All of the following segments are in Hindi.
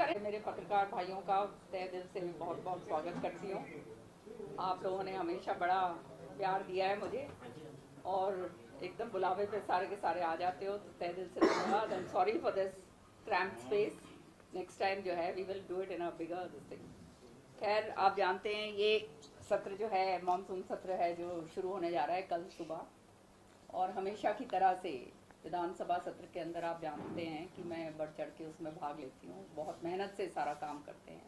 सारे मेरे पत्रकार भाइयों का तहे दिल से बहुत बहुत स्वागत करती हूँ। आप लोगों ने हमेशा बड़ा प्यार दिया है मुझे और एकदम बुलावे पे सारे के सारे आ जाते हो, तो तहे दिल से धन्यवाद। I am sorry for this cramped space. Next time जो है we will do it in a bigger this thing. खैर, आप जानते हैं ये सत्र जो है मानसून सत्र है जो शुरू होने जा रहा है कल सुबह, और हमेशा की तरह से विधानसभा सत्र के अंदर आप जानते हैं कि मैं बढ़ चढ़ के उसमें भाग लेती हूँ। बहुत मेहनत से सारा काम करते हैं,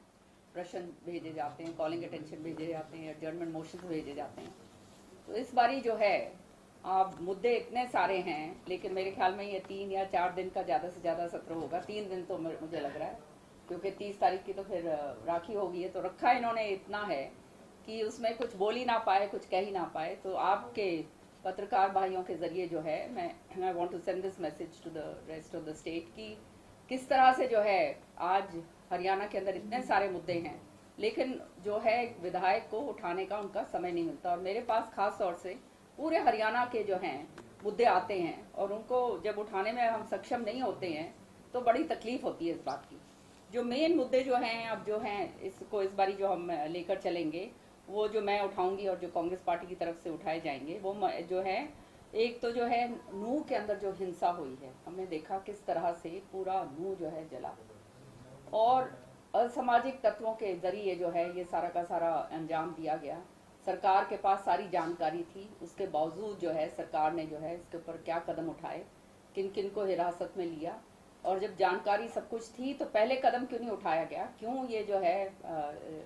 प्रश्न भेजे जाते हैं, कॉलिंग अटेंशन भेजे जाते हैं, एडजर्नमेंट मोशंस भेजे जाते हैं। तो इस बारी जो है आप मुद्दे इतने सारे हैं, लेकिन मेरे ख्याल में ये 3 या 4 दिन का ज़्यादा से ज़्यादा सत्र होगा। 3 दिन तो मुझे लग रहा है, क्योंकि 30 तारीख की तो फिर राखी होगी है। तो रखा इन्होंने इतना है कि उसमें कुछ बोल ही ना पाए, कुछ कह ही ना पाए। तो आपके पत्रकार भाइयों के जरिए जो है मैं want to send this message to the rest of the state कि किस तरह से जो है आज हरियाणा के अंदर इतने सारे मुद्दे हैं, लेकिन जो है विधायक को उठाने का उनका समय नहीं मिलता। और मेरे पास खास तौर से पूरे हरियाणा के जो हैं मुद्दे आते हैं, और उनको जब उठाने में हम सक्षम नहीं होते हैं तो बड़ी तकलीफ होती है इस बात की। जो मेन मुद्दे जो हैं अब जो हैं इसको इस बारी जो हम लेकर चलेंगे, वो जो मैं उठाऊंगी और जो कांग्रेस पार्टी की तरफ से उठाए जाएंगे, वो जो है एक तो जो है नूह के अंदर जो हिंसा हुई है, हमने देखा किस तरह से पूरा नूह जो है जला, और असामाजिक तत्वों के जरिए जो है ये सारा का सारा अंजाम दिया गया। सरकार के पास सारी जानकारी थी, उसके बावजूद जो है सरकार ने जो है इसके ऊपर क्या कदम उठाए, किन किन को हिरासत में लिया, और जब जानकारी सब कुछ थी तो पहले कदम क्यों नहीं उठाया गया, क्यों ये जो है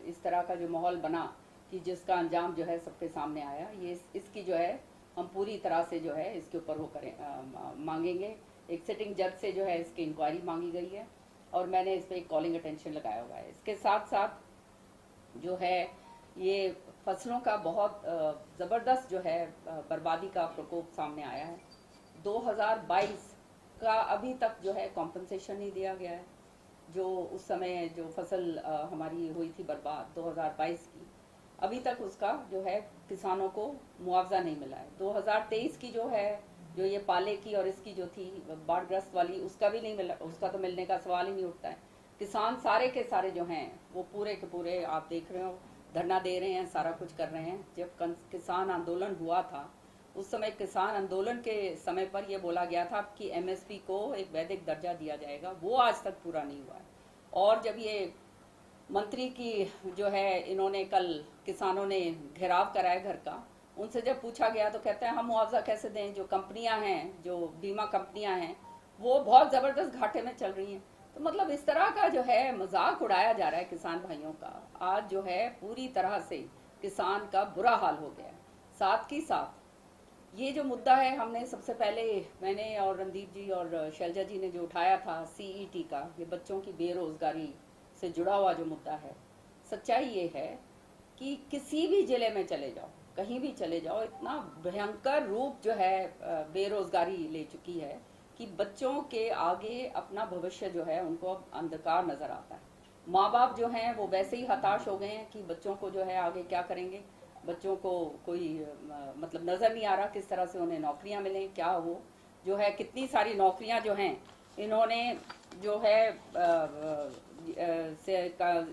इस तरह का जो माहौल बना कि जिसका अंजाम जो है सबके सामने आया। ये इसकी जो है हम पूरी तरह से जो है इसके ऊपर वो करें मांगेंगे। एक सिटिंग जज से जो है इसकी इंक्वायरी मांगी गई है, और मैंने इस पर एक कॉलिंग अटेंशन लगाया हुआ है। इसके साथ साथ जो है ये फसलों का बहुत ज़बरदस्त जो है बर्बादी का प्रकोप सामने आया है। 2022 का अभी तक जो है कॉम्पनसेशन नहीं दिया गया है। जो उस समय जो फसल हमारी हुई थी बर्बाद 2022 की, अभी तक उसका जो है किसानों को मुआवजा नहीं मिला है। 2023 की जो है जो ये पाले की और इसकी जो थी बाढ़ग्रस्त वाली, उसका भी नहीं मिला, उसका तो मिलने का सवाल ही नहीं उठता है। किसान सारे के सारे जो हैं वो पूरे के पूरे आप देख रहे हो धरना दे रहे हैं, सारा कुछ कर रहे हैं। जब किसान आंदोलन हुआ था उस समय किसान आंदोलन के समय पर यह बोला गया था कि एमएसपी को एक वैधिक दर्जा दिया जाएगा, वो आज तक पूरा नहीं हुआ है। और जब ये मंत्री की जो है इन्होंने कल किसानों ने घेराव कराया घर का, उनसे जब पूछा गया तो कहते हैं हम मुआवजा कैसे दें, जो कंपनियां हैं, जो बीमा कंपनियां हैं, वो बहुत ज़बरदस्त घाटे में चल रही हैं। तो मतलब इस तरह का जो है मजाक उड़ाया जा रहा है किसान भाइयों का। आज जो है पूरी तरह से किसान का बुरा हाल हो गया है। साथ ही साथ ये जो मुद्दा है हमने सबसे पहले मैंने और रणदीप जी और शैलजा जी ने जो उठाया था सीईटी का, ये बच्चों की बेरोजगारी से जुड़ा हुआ जो मुद्दा है। सच्चाई ये है कि किसी भी जिले में चले जाओ, कहीं भी चले जाओ, इतना भयंकर रूप जो है बेरोजगारी ले चुकी है कि बच्चों के आगे अपना भविष्य जो है उनको अब अंधकार नजर आता है। माँ बाप जो हैं वो वैसे ही हताश हो गए हैं कि बच्चों को जो है आगे क्या करेंगे। बच्चों को कोई मतलब नजर नहीं आ रहा किस तरह से उन्हें नौकरियां मिलें, क्या हो जो है। कितनी सारी नौकरियां जो हैं इन्होंने जो है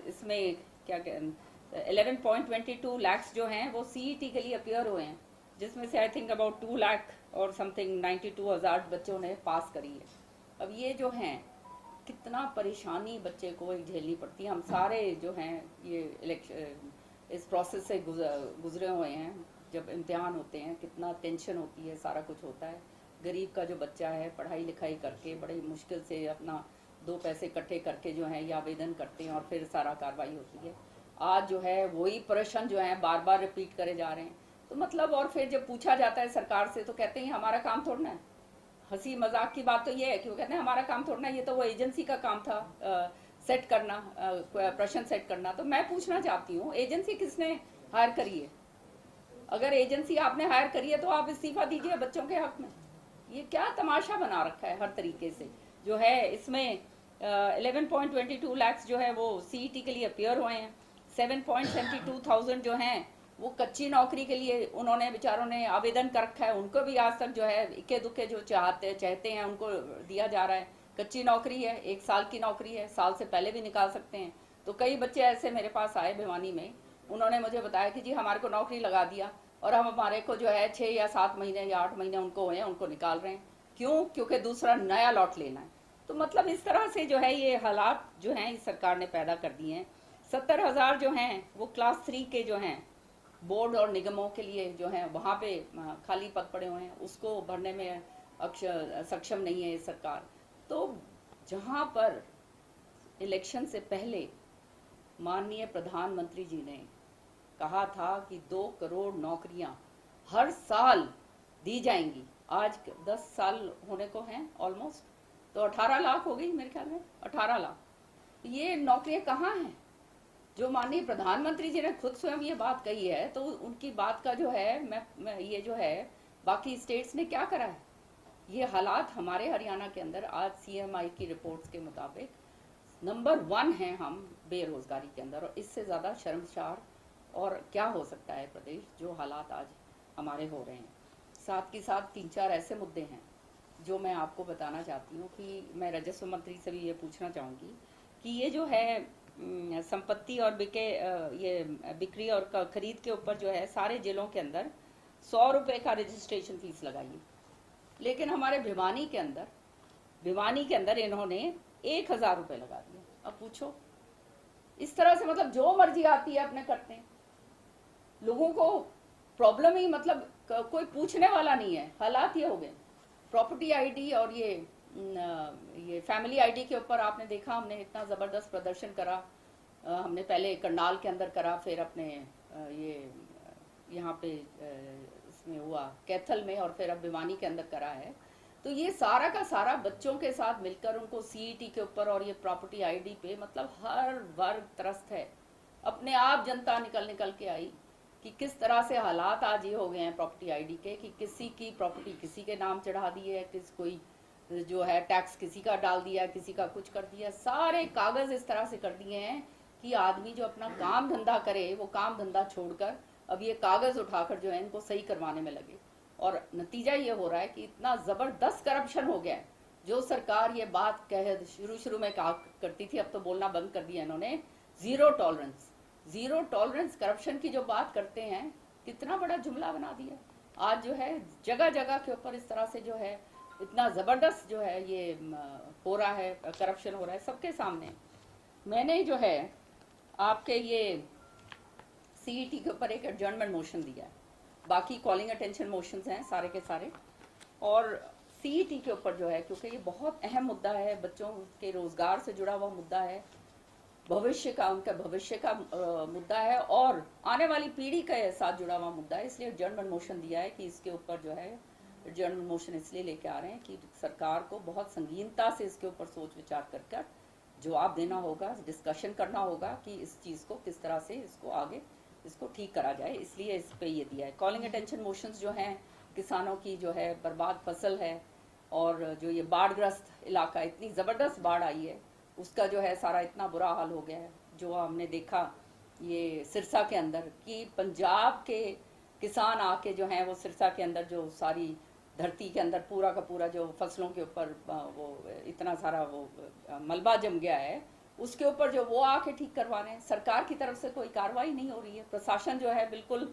इसमें क्या 11.22 लाख जो हैं वो सीईटी के लिए अपियर हुए हैं, जिसमें से आई थिंक अबाउट 2 लाख और समथिंग 92,000 बच्चों ने पास करी है। अब ये जो हैं कितना परेशानी बच्चे को एक झेलनी पड़ती है। हम सारे जो हैं ये इस प्रोसेस से गुजरे हुए हैं। जब इम्तिहान होते हैं कितना टेंशन होती है, सारा कुछ होता है। गरीब का जो बच्चा है पढ़ाई लिखाई करके बड़ी मुश्किल से अपना 2 पैसे इकट्ठे करके जो है ये आवेदन करते हैं और फिर सारा कार्रवाई होती है। आज जो है वही प्रश्न जो है बार बार रिपीट करे जा रहे हैं। तो मतलब और फिर जब पूछा जाता है सरकार से तो कहते हैं हमारा काम थोड़ा है। हंसी मजाक की बात तो ये है कि वो कहते हैं हमारा काम थोड़ा, ये तो वो एजेंसी का काम था सेट करना, प्रश्न सेट करना। तो मैं पूछना चाहती हूँ एजेंसी किसने हायर करी है? अगर एजेंसी आपने हायर करी है तो आप इस्तीफा दीजिए बच्चों के हक में। ये क्या तमाशा बना रखा है हर तरीके से जो है। इसमें 11.22 लाख जो है वो सीईटी के लिए अपियर हुए हैं। 7.72,000 जो हैं वो कच्ची नौकरी के लिए उन्होंने बेचारों ने आवेदन कर रखा है, उनको भी आज तक जो है इक्के दुक्के जो चाहते हैं उनको दिया जा रहा है। कच्ची नौकरी है, 1 साल की नौकरी है, साल से पहले भी निकाल सकते हैं। तो कई बच्चे ऐसे मेरे पास आए भिवानी में, उन्होंने मुझे बताया कि जी हमारे को नौकरी लगा दिया और हम हमारे को जो है 6 या 7 महीने या 8 महीने उनको हुए, उनको निकाल रहे हैं। क्यों? क्योंकि दूसरा नया लॉट लेना है। तो मतलब इस तरह से जो है ये हालात जो हैं इस सरकार ने पैदा कर दिए हैं। 70,000 जो हैं वो क्लास 3 के जो हैं बोर्ड और निगमों के लिए जो हैं वहाँ पे खाली पद पड़े हुए हैं, उसको भरने में सक्षम नहीं है ये सरकार। तो जहाँ पर इलेक्शन से पहले माननीय प्रधानमंत्री जी ने कहा था कि 2 करोड़ नौकरियां हर साल दी जाएंगी, आज 10 साल होने को हैं ऑलमोस्ट, तो 18 लाख हो गई मेरे ख्याल में, 18 लाख। ये नौकरियां कहाँ हैं? जो माननीय प्रधानमंत्री जी ने खुद स्वयं ये बात कही है, तो उनकी बात का जो है मैं ये जो है बाकी स्टेट्स ने क्या करा है? ये हालात हमारे हरियाणा के अंदर आज CMI की रिपोर्ट्स के मुताबिक नंबर 1 है हम बेरोजगारी के अंदर, और इससे ज़्यादा शर्मसार और क्या हो सकता है प्रदेश, जो हालात आज हमारे हो रहे हैं। साथ के साथ 3-4 ऐसे मुद्दे हैं जो मैं आपको बताना चाहती हूँ कि मैं राजस्व मंत्री से भी ये पूछना चाहूँगी कि ये जो है संपत्ति और ये बिक्री और खरीद के ऊपर जो है सारे जिलों के अंदर 100 रुपये का रजिस्ट्रेशन फीस लगाइए, लेकिन हमारे भिवानी के अंदर इन्होंने 1,000 रुपये लगा दिया। अब पूछो, इस तरह से मतलब जो मर्जी आती है अपने करते हैं, लोगों को प्रॉब्लम ही मतलब कोई पूछने वाला नहीं है। हालात ये हो गए। प्रॉपर्टी आईडी और ये फैमिली आईडी के ऊपर आपने देखा, हमने इतना जबरदस्त प्रदर्शन करा। हमने पहले करनाल के अंदर करा, फिर अपने ये यहाँ पे इसमें हुआ कैथल में, और फिर अब भिवानी के अंदर करा है। तो ये सारा का सारा बच्चों के साथ मिलकर उनको CET के ऊपर और ये प्रॉपर्टी आईडी पे मतलब हर वर्ग त्रस्त है। अपने आप जनता निकल के आई कि किस तरह से हालात आज ये हो गए हैं प्रॉपर्टी आईडी के, कि किसी की प्रॉपर्टी किसी के नाम चढ़ा दी है, कोई जो है टैक्स किसी का डाल दिया, किसी का कुछ कर दिया। सारे कागज इस तरह से कर दिए हैं कि आदमी जो अपना काम धंधा करे वो काम धंधा छोड़कर अब ये कागज उठाकर जो है इनको सही करवाने में लगे। और नतीजा ये हो रहा है कि इतना जबरदस्त करप्शन हो गया है। जो सरकार ये बात शुरू में कहा करती थी, अब तो बोलना बंद कर दिया इन्होंने, जीरो टॉलरेंस करप्शन की जो बात करते हैं, कितना बड़ा जुमला बना दिया। आज जो है जगह जगह के ऊपर इस तरह से जो है इतना जबरदस्त जो है ये हो रहा है, करप्शन हो रहा है सबके सामने। मैंने जो है आपके ये CET के ऊपर एक एडजर्नमेंट मोशन दिया है, बाकी कॉलिंग अटेंशन मोशंस हैं सारे के सारे। और CET के ऊपर जो है, क्योंकि ये बहुत अहम मुद्दा है, बच्चों के रोजगार से जुड़ा हुआ मुद्दा है, उनका भविष्य का मुद्दा है और आने वाली पीढ़ी के साथ जुड़ा हुआ मुद्दा है, इसलिए एडजर्नमेंट मोशन दिया है कि इसके ऊपर जो है एडजर्नमेंट मोशन इसलिए लेके आ रहे हैं कि सरकार को बहुत संगीनता से इसके ऊपर सोच विचार कर जवाब देना होगा, डिस्कशन करना होगा कि इस चीज़ को किस तरह से इसको आगे इसको ठीक करा जाए, इसलिए इस पे ये दिया है। कॉलिंग अटेंशन मोशंस जो हैं, किसानों की जो है बर्बाद फसल है और जो ये बाढ़ग्रस्त इलाका, इतनी ज़बरदस्त बाढ़ आई है, उसका जो है सारा इतना बुरा हाल हो गया है। जो हमने देखा ये सिरसा के अंदर कि पंजाब के किसान आके जो हैं वो सिरसा के अंदर जो सारी धरती के अंदर पूरा का पूरा जो फसलों के ऊपर वो इतना सारा वो मलबा जम गया है, उसके ऊपर जो वो आके ठीक करवा रहे हैं। सरकार की तरफ से कोई कार्रवाई नहीं हो रही है, प्रशासन जो है बिल्कुल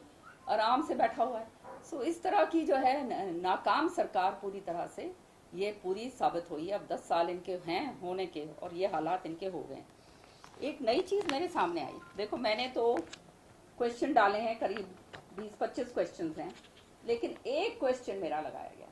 आराम से बैठा हुआ है। सो इस तरह की जो है नाकाम सरकार पूरी तरह से ये पूरी साबित हुई है। अब 10 साल इनके हैं होने के और ये हालात इनके हो गए। एक नई चीज़ मेरे सामने आई, देखो मैंने तो क्वेश्चन डाले हैं, करीब 20-25 क्वेश्चन हैं, लेकिन एक क्वेश्चन मेरा लगाया गया।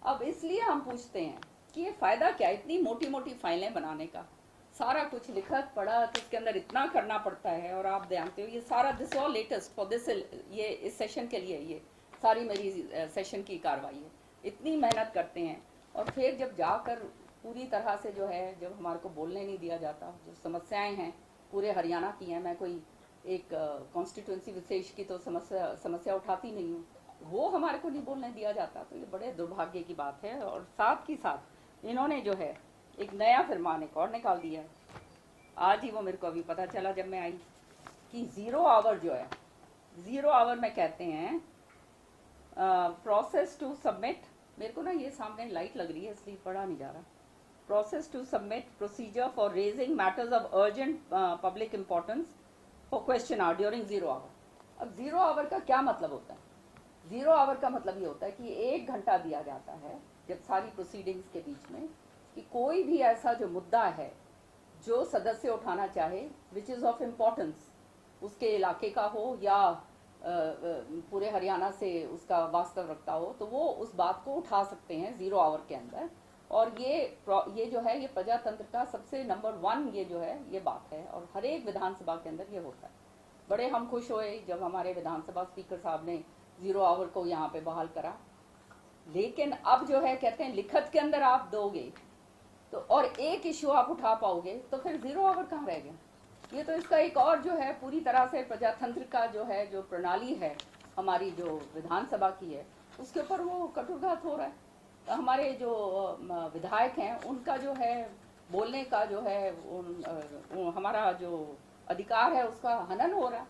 अब इसलिए हम पूछते हैं कि ये फायदा क्या, इतनी मोटी मोटी फाइलें बनाने का, सारा कुछ लिखत पढ़ा तो इसके अंदर इतना करना पड़ता है। और आप जानते हो ये सारा this all latest for this, ये इस सेशन के लिए ये सारी मेरी सेशन की कार्रवाई है। इतनी मेहनत करते हैं और फिर जब जाकर पूरी तरह से जो है जब हमारे को बोलने नहीं दिया जाता, जो समस्याएं हैं पूरे हरियाणा की हैं, मैं कोई एक कॉन्स्टिट्यूंसी विशेष की तो समस्या उठाती नहीं हूँ, वो हमारे को नहीं बोलने दिया जाता, तो ये बड़े दुर्भाग्य की बात है। और साथ ही साथ इन्होंने जो है एक नया फरमान एक और निकाल दिया है, आज ही वो मेरे को अभी पता चला जब मैं आई, कि 0 आवर जो है, 0 आवर में कहते हैं प्रोसेस टू सबमिट। मेरे को ना ये सामने लाइट लग रही है इसलिए पढ़ा नहीं जा रहा। process to submit procedure for raising matters of urgent public importance for question hour during 0 hour. अब 0 hour का क्या मतलब होता है? 0 hour का मतलब ये होता है कि 1 घंटा दिया जाता है जब सारी प्रोसीडिंग्स के बीच में कि कोई भी ऐसा जो मुद्दा है जो सदस्य उठाना चाहे विच इज़ ऑफ इम्पोर्टेंस, उसके इलाके का हो या पूरे हरियाणा से उसका वास्तव रखता हो, तो वो उस बात को उठा सकते हैं 0 आवर के अंदर। और ये जो है ये प्रजातंत्र का सबसे नंबर 1 ये जो है ये बात है, और हर एक विधानसभा के अंदर ये होता है। बड़े हम खुश हुए जब हमारे विधानसभा स्पीकर साहब ने 0 आवर को यहाँ पे बहाल करा, लेकिन अब जो है कहते हैं लिखत के अंदर आप दोगे तो और एक इश्यू आप उठा पाओगे तो फिर 0 आवर कहाँ रह गया? ये तो इसका एक और जो है पूरी तरह से प्रजातंत्र का जो है जो प्रणाली है हमारी जो विधानसभा की है उसके ऊपर वो कटुघात हो रहा है। तो हमारे जो विधायक हैं उनका जो है बोलने का जो है हमारा जो अधिकार है उसका हनन हो रहा है।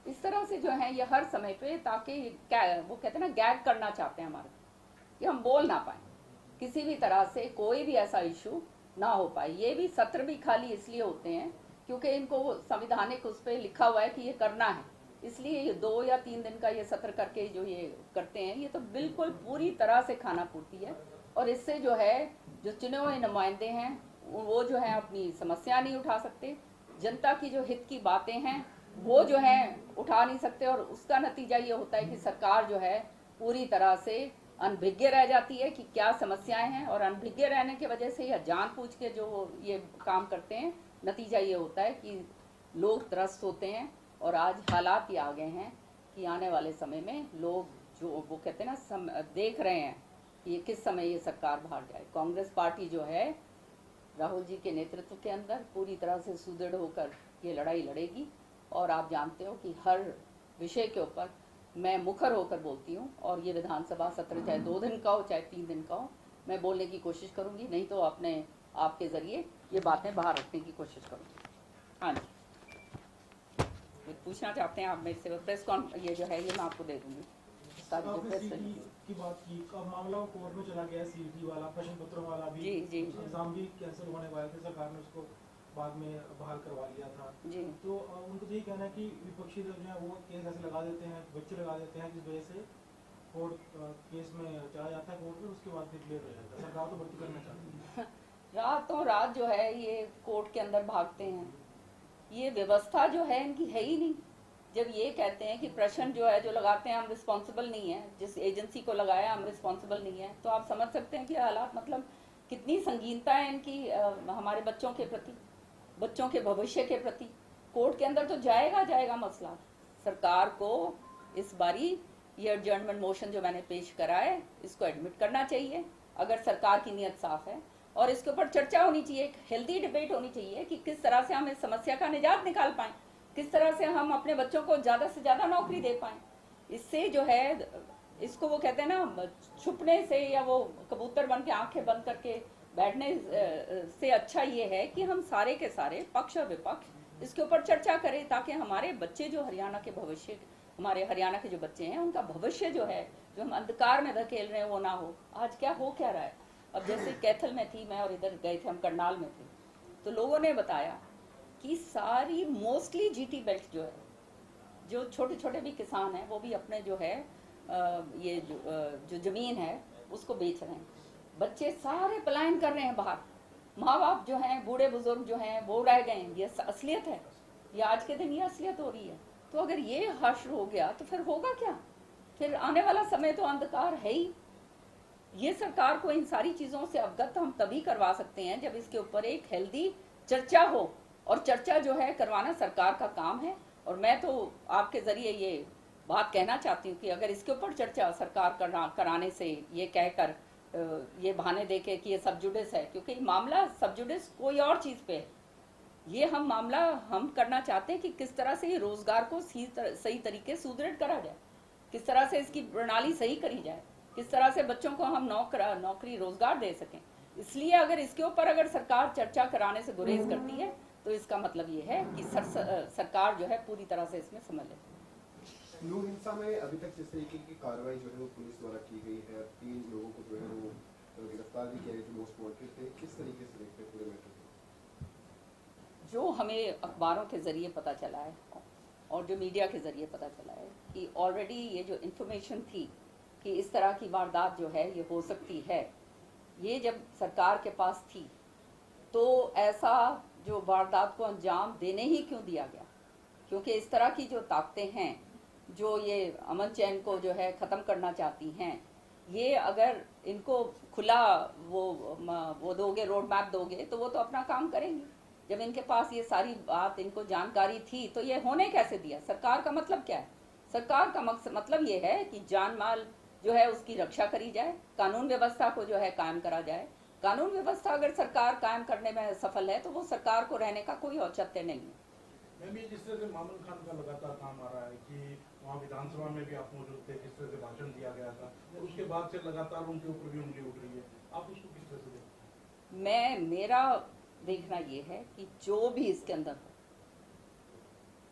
इस तरह से जो है ये हर समय पे ताकि वो कहते हैं ना गैग करना चाहते हैं हमारे कि हम बोल ना पाए, किसी भी तरह से कोई भी ऐसा इशू ना हो पाए। ये भी सत्र भी खाली इसलिए होते हैं क्योंकि इनको संविधानिक उस पर लिखा हुआ है कि ये करना है, इसलिए ये 2 या 3 दिन का ये सत्र करके जो ये करते हैं ये तो बिल्कुल पूरी तरह से खाना पूर्ति है। और इससे जो है जो चुने हुए नुमाइंदे हैं वो जो है अपनी समस्या नहीं उठा सकते, जनता की जो हित की बातें हैं वो जो है उठा नहीं सकते, और उसका नतीजा ये होता है कि सरकार जो है पूरी तरह से अनभिज्ञ रह जाती है कि क्या समस्याएं हैं, और अनभिज्ञ रहने की वजह से या जानबूझ के जो ये काम करते हैं नतीजा ये होता है कि लोग त्रस्त होते हैं। और आज हालात ये आ गए हैं कि आने वाले समय में लोग जो वो कहते हैं ना देख रहे हैं कि ये किस समय ये सरकार बाहर जाए। कांग्रेस पार्टी जो है राहुल जी के नेतृत्व के अंदर पूरी तरह से सुदृढ़ होकर ये लड़ाई लड़ेगी, और आप जानते हो कि हर विषय के ऊपर मैं मुखर होकर बोलती हूँ, और ये विधानसभा सत्र चाहे 2 दिन का हो चाहे 3 दिन का हो मैं बोलने की कोशिश करूँगी, नहीं तो अपने आपके ज़रिए ये बातें बाहर रखने की कोशिश करूँगी। हाँ जी, पूछना चाहते हैं आप मेरे से? प्रेस ये जो है ये मैं आपको दे दूँगी। की बात की अब मामला कोर्ट में चला गया, सीटी वाला प्रश्न पत्रों वाला भी जी एग्जाम भी कैंसिल होने वाले थे, सरकार ने उसको बाद में बहाल करवा लिया था जी। तो उनको यही कहना है कि विपक्षी दल जो है वो केस ऐसे लगा देते हैं, बच्चे लगा देते हैं जिस वजह से कोर्ट केस में चला जाता है कोर्ट में, उसके बाद फिर क्लियर हो जाता है। सरकार तो भर्ती करना चाहती है, रातों रात जो है ये कोर्ट के अंदर भागते हैं, ये व्यवस्था जो है इनकी है ही नहीं। जब ये कहते हैं कि प्रश्न जो है जो लगाते हैं हम रिस्पॉन्सिबल नहीं है, जिस एजेंसी को लगाया हम रिस्पॉन्सिबल नहीं है, तो आप समझ सकते हैं कि हालात मतलब कितनी संगीनता है इनकी हमारे बच्चों के प्रति, बच्चों के भविष्य के प्रति। कोर्ट के अंदर तो जाएगा मसला। सरकार को इस बारी ये एडजर्नमेंट मोशन जो मैंने पेश करा है इसको एडमिट करना चाहिए अगर सरकार की नीयत साफ है, और इसके ऊपर चर्चा होनी चाहिए, एक हेल्दी डिबेट होनी चाहिए कि किस तरह से हम इस समस्या का निजात निकाल पाएं, किस तरह से हम अपने बच्चों को ज़्यादा से ज़्यादा नौकरी दे पाएं। इससे जो है इसको वो कहते हैं ना छुपने से या वो कबूतर बन के आंखें बंद करके बैठने से अच्छा ये है कि हम सारे के सारे पक्ष और विपक्ष इसके ऊपर चर्चा करें, ताकि हमारे बच्चे जो हरियाणा के भविष्य, हमारे हरियाणा के जो बच्चे हैं उनका भविष्य जो है जो हम अंधकार में धकेल रहे हैं वो ना हो। आज क्या हो क्या रहा है, अब जैसे कैथल में थी मैं और इधर गए थे हम करनाल में थे, तो लोगों ने बताया कि सारी मोस्टली जीटी बेल्ट जो है, जो छोटे छोटे भी किसान हैं वो भी अपने जो है ये जो जमीन है उसको बेच रहे हैं, बच्चे सारे पलायन कर रहे हैं बाहर, माँ बाप जो हैं बूढ़े बुजुर्ग जो हैं वो रह गए हैं। ये असलियत है, ये आज के दिन ये असलियत हो रही है। तो अगर ये हश्र हो गया तो फिर होगा क्या? फिर आने वाला समय तो अंधकार है ही। ये सरकार को इन सारी चीज़ों से अवगत हम तभी करवा सकते हैं जब इसके ऊपर एक हेल्दी चर्चा हो, और चर्चा जो है करवाना सरकार का काम है। और मैं तो आपके ज़रिए ये बात कहना चाहती हूँ कि अगर इसके ऊपर चर्चा सरकार कराने से ये कहकर ये बहाने देके कि ये सबजुडिस है, क्योंकि मामला सबजुडिस कोई और चीज़ पे है, ये हम मामला हम करना चाहते हैं कि किस तरह से ये रोजगार को सही तरीके सुदृढ़ करा जाए, किस तरह से इसकी प्रणाली सही करी जाए, किस तरह से बच्चों को हम नौकरी रोजगार दे सकें। इसलिए अगर इसके ऊपर अगर सरकार चर्चा कराने से गुरेज करती है तो इसका मतलब ये है कि सरकार जो है पूरी तरह से इसमें समझ ले। लू हिंसा में अभी तक जिस तरीके की कार्रवाई जो है वो पुलिस द्वारा की गई है, 3 लोगों को जो है वो गिरफ्तार भी किया गया जो मोस्ट वांटेड थे, किस तरीके से देखते हैं पूरे मैटर को? जो हमें अखबारों के ज़रिए पता चला है और जो मीडिया के ज़रिए पता चला है कि ऑलरेडी ये जो इन्फॉर्मेशन थी कि इस तरह की वारदात जो है ये हो सकती है, ये जब सरकार के पास थी तो ऐसा जो वारदात को अंजाम देने ही क्यों दिया गया? क्योंकि इस तरह की जो ताकतें हैं जो ये अमन चैन को जो है ख़त्म करना चाहती हैं, ये अगर इनको खुला वो दोगे, रोड मैप दोगे, तो वो तो अपना काम करेंगे। जब इनके पास ये सारी बात इनको जानकारी थी तो ये होने कैसे दिया? सरकार का मतलब क्या है? सरकार का मतलब ये है कि जान माल जो है उसकी रक्षा करी जाए, कानून व्यवस्था को जो है कायम करा जाए। कानून व्यवस्था अगर सरकार कायम करने में सफल है तो वो सरकार को रहने का कोई औचित्य नहीं है। मैम, ये जिस तरह से मामून खान का लगातार काम आ रहा है कि वहाँ विधानसभा में भी आप मौजूद थे, जिस तरह से भाषण दिया गया था, और उसके बाद से लगातार उनके ऊपर भी उंगली उठ रही है, आप उसको किस तरह से देखते हैं? मेरा देखना ये है कि जो भी इसके अंदर हो,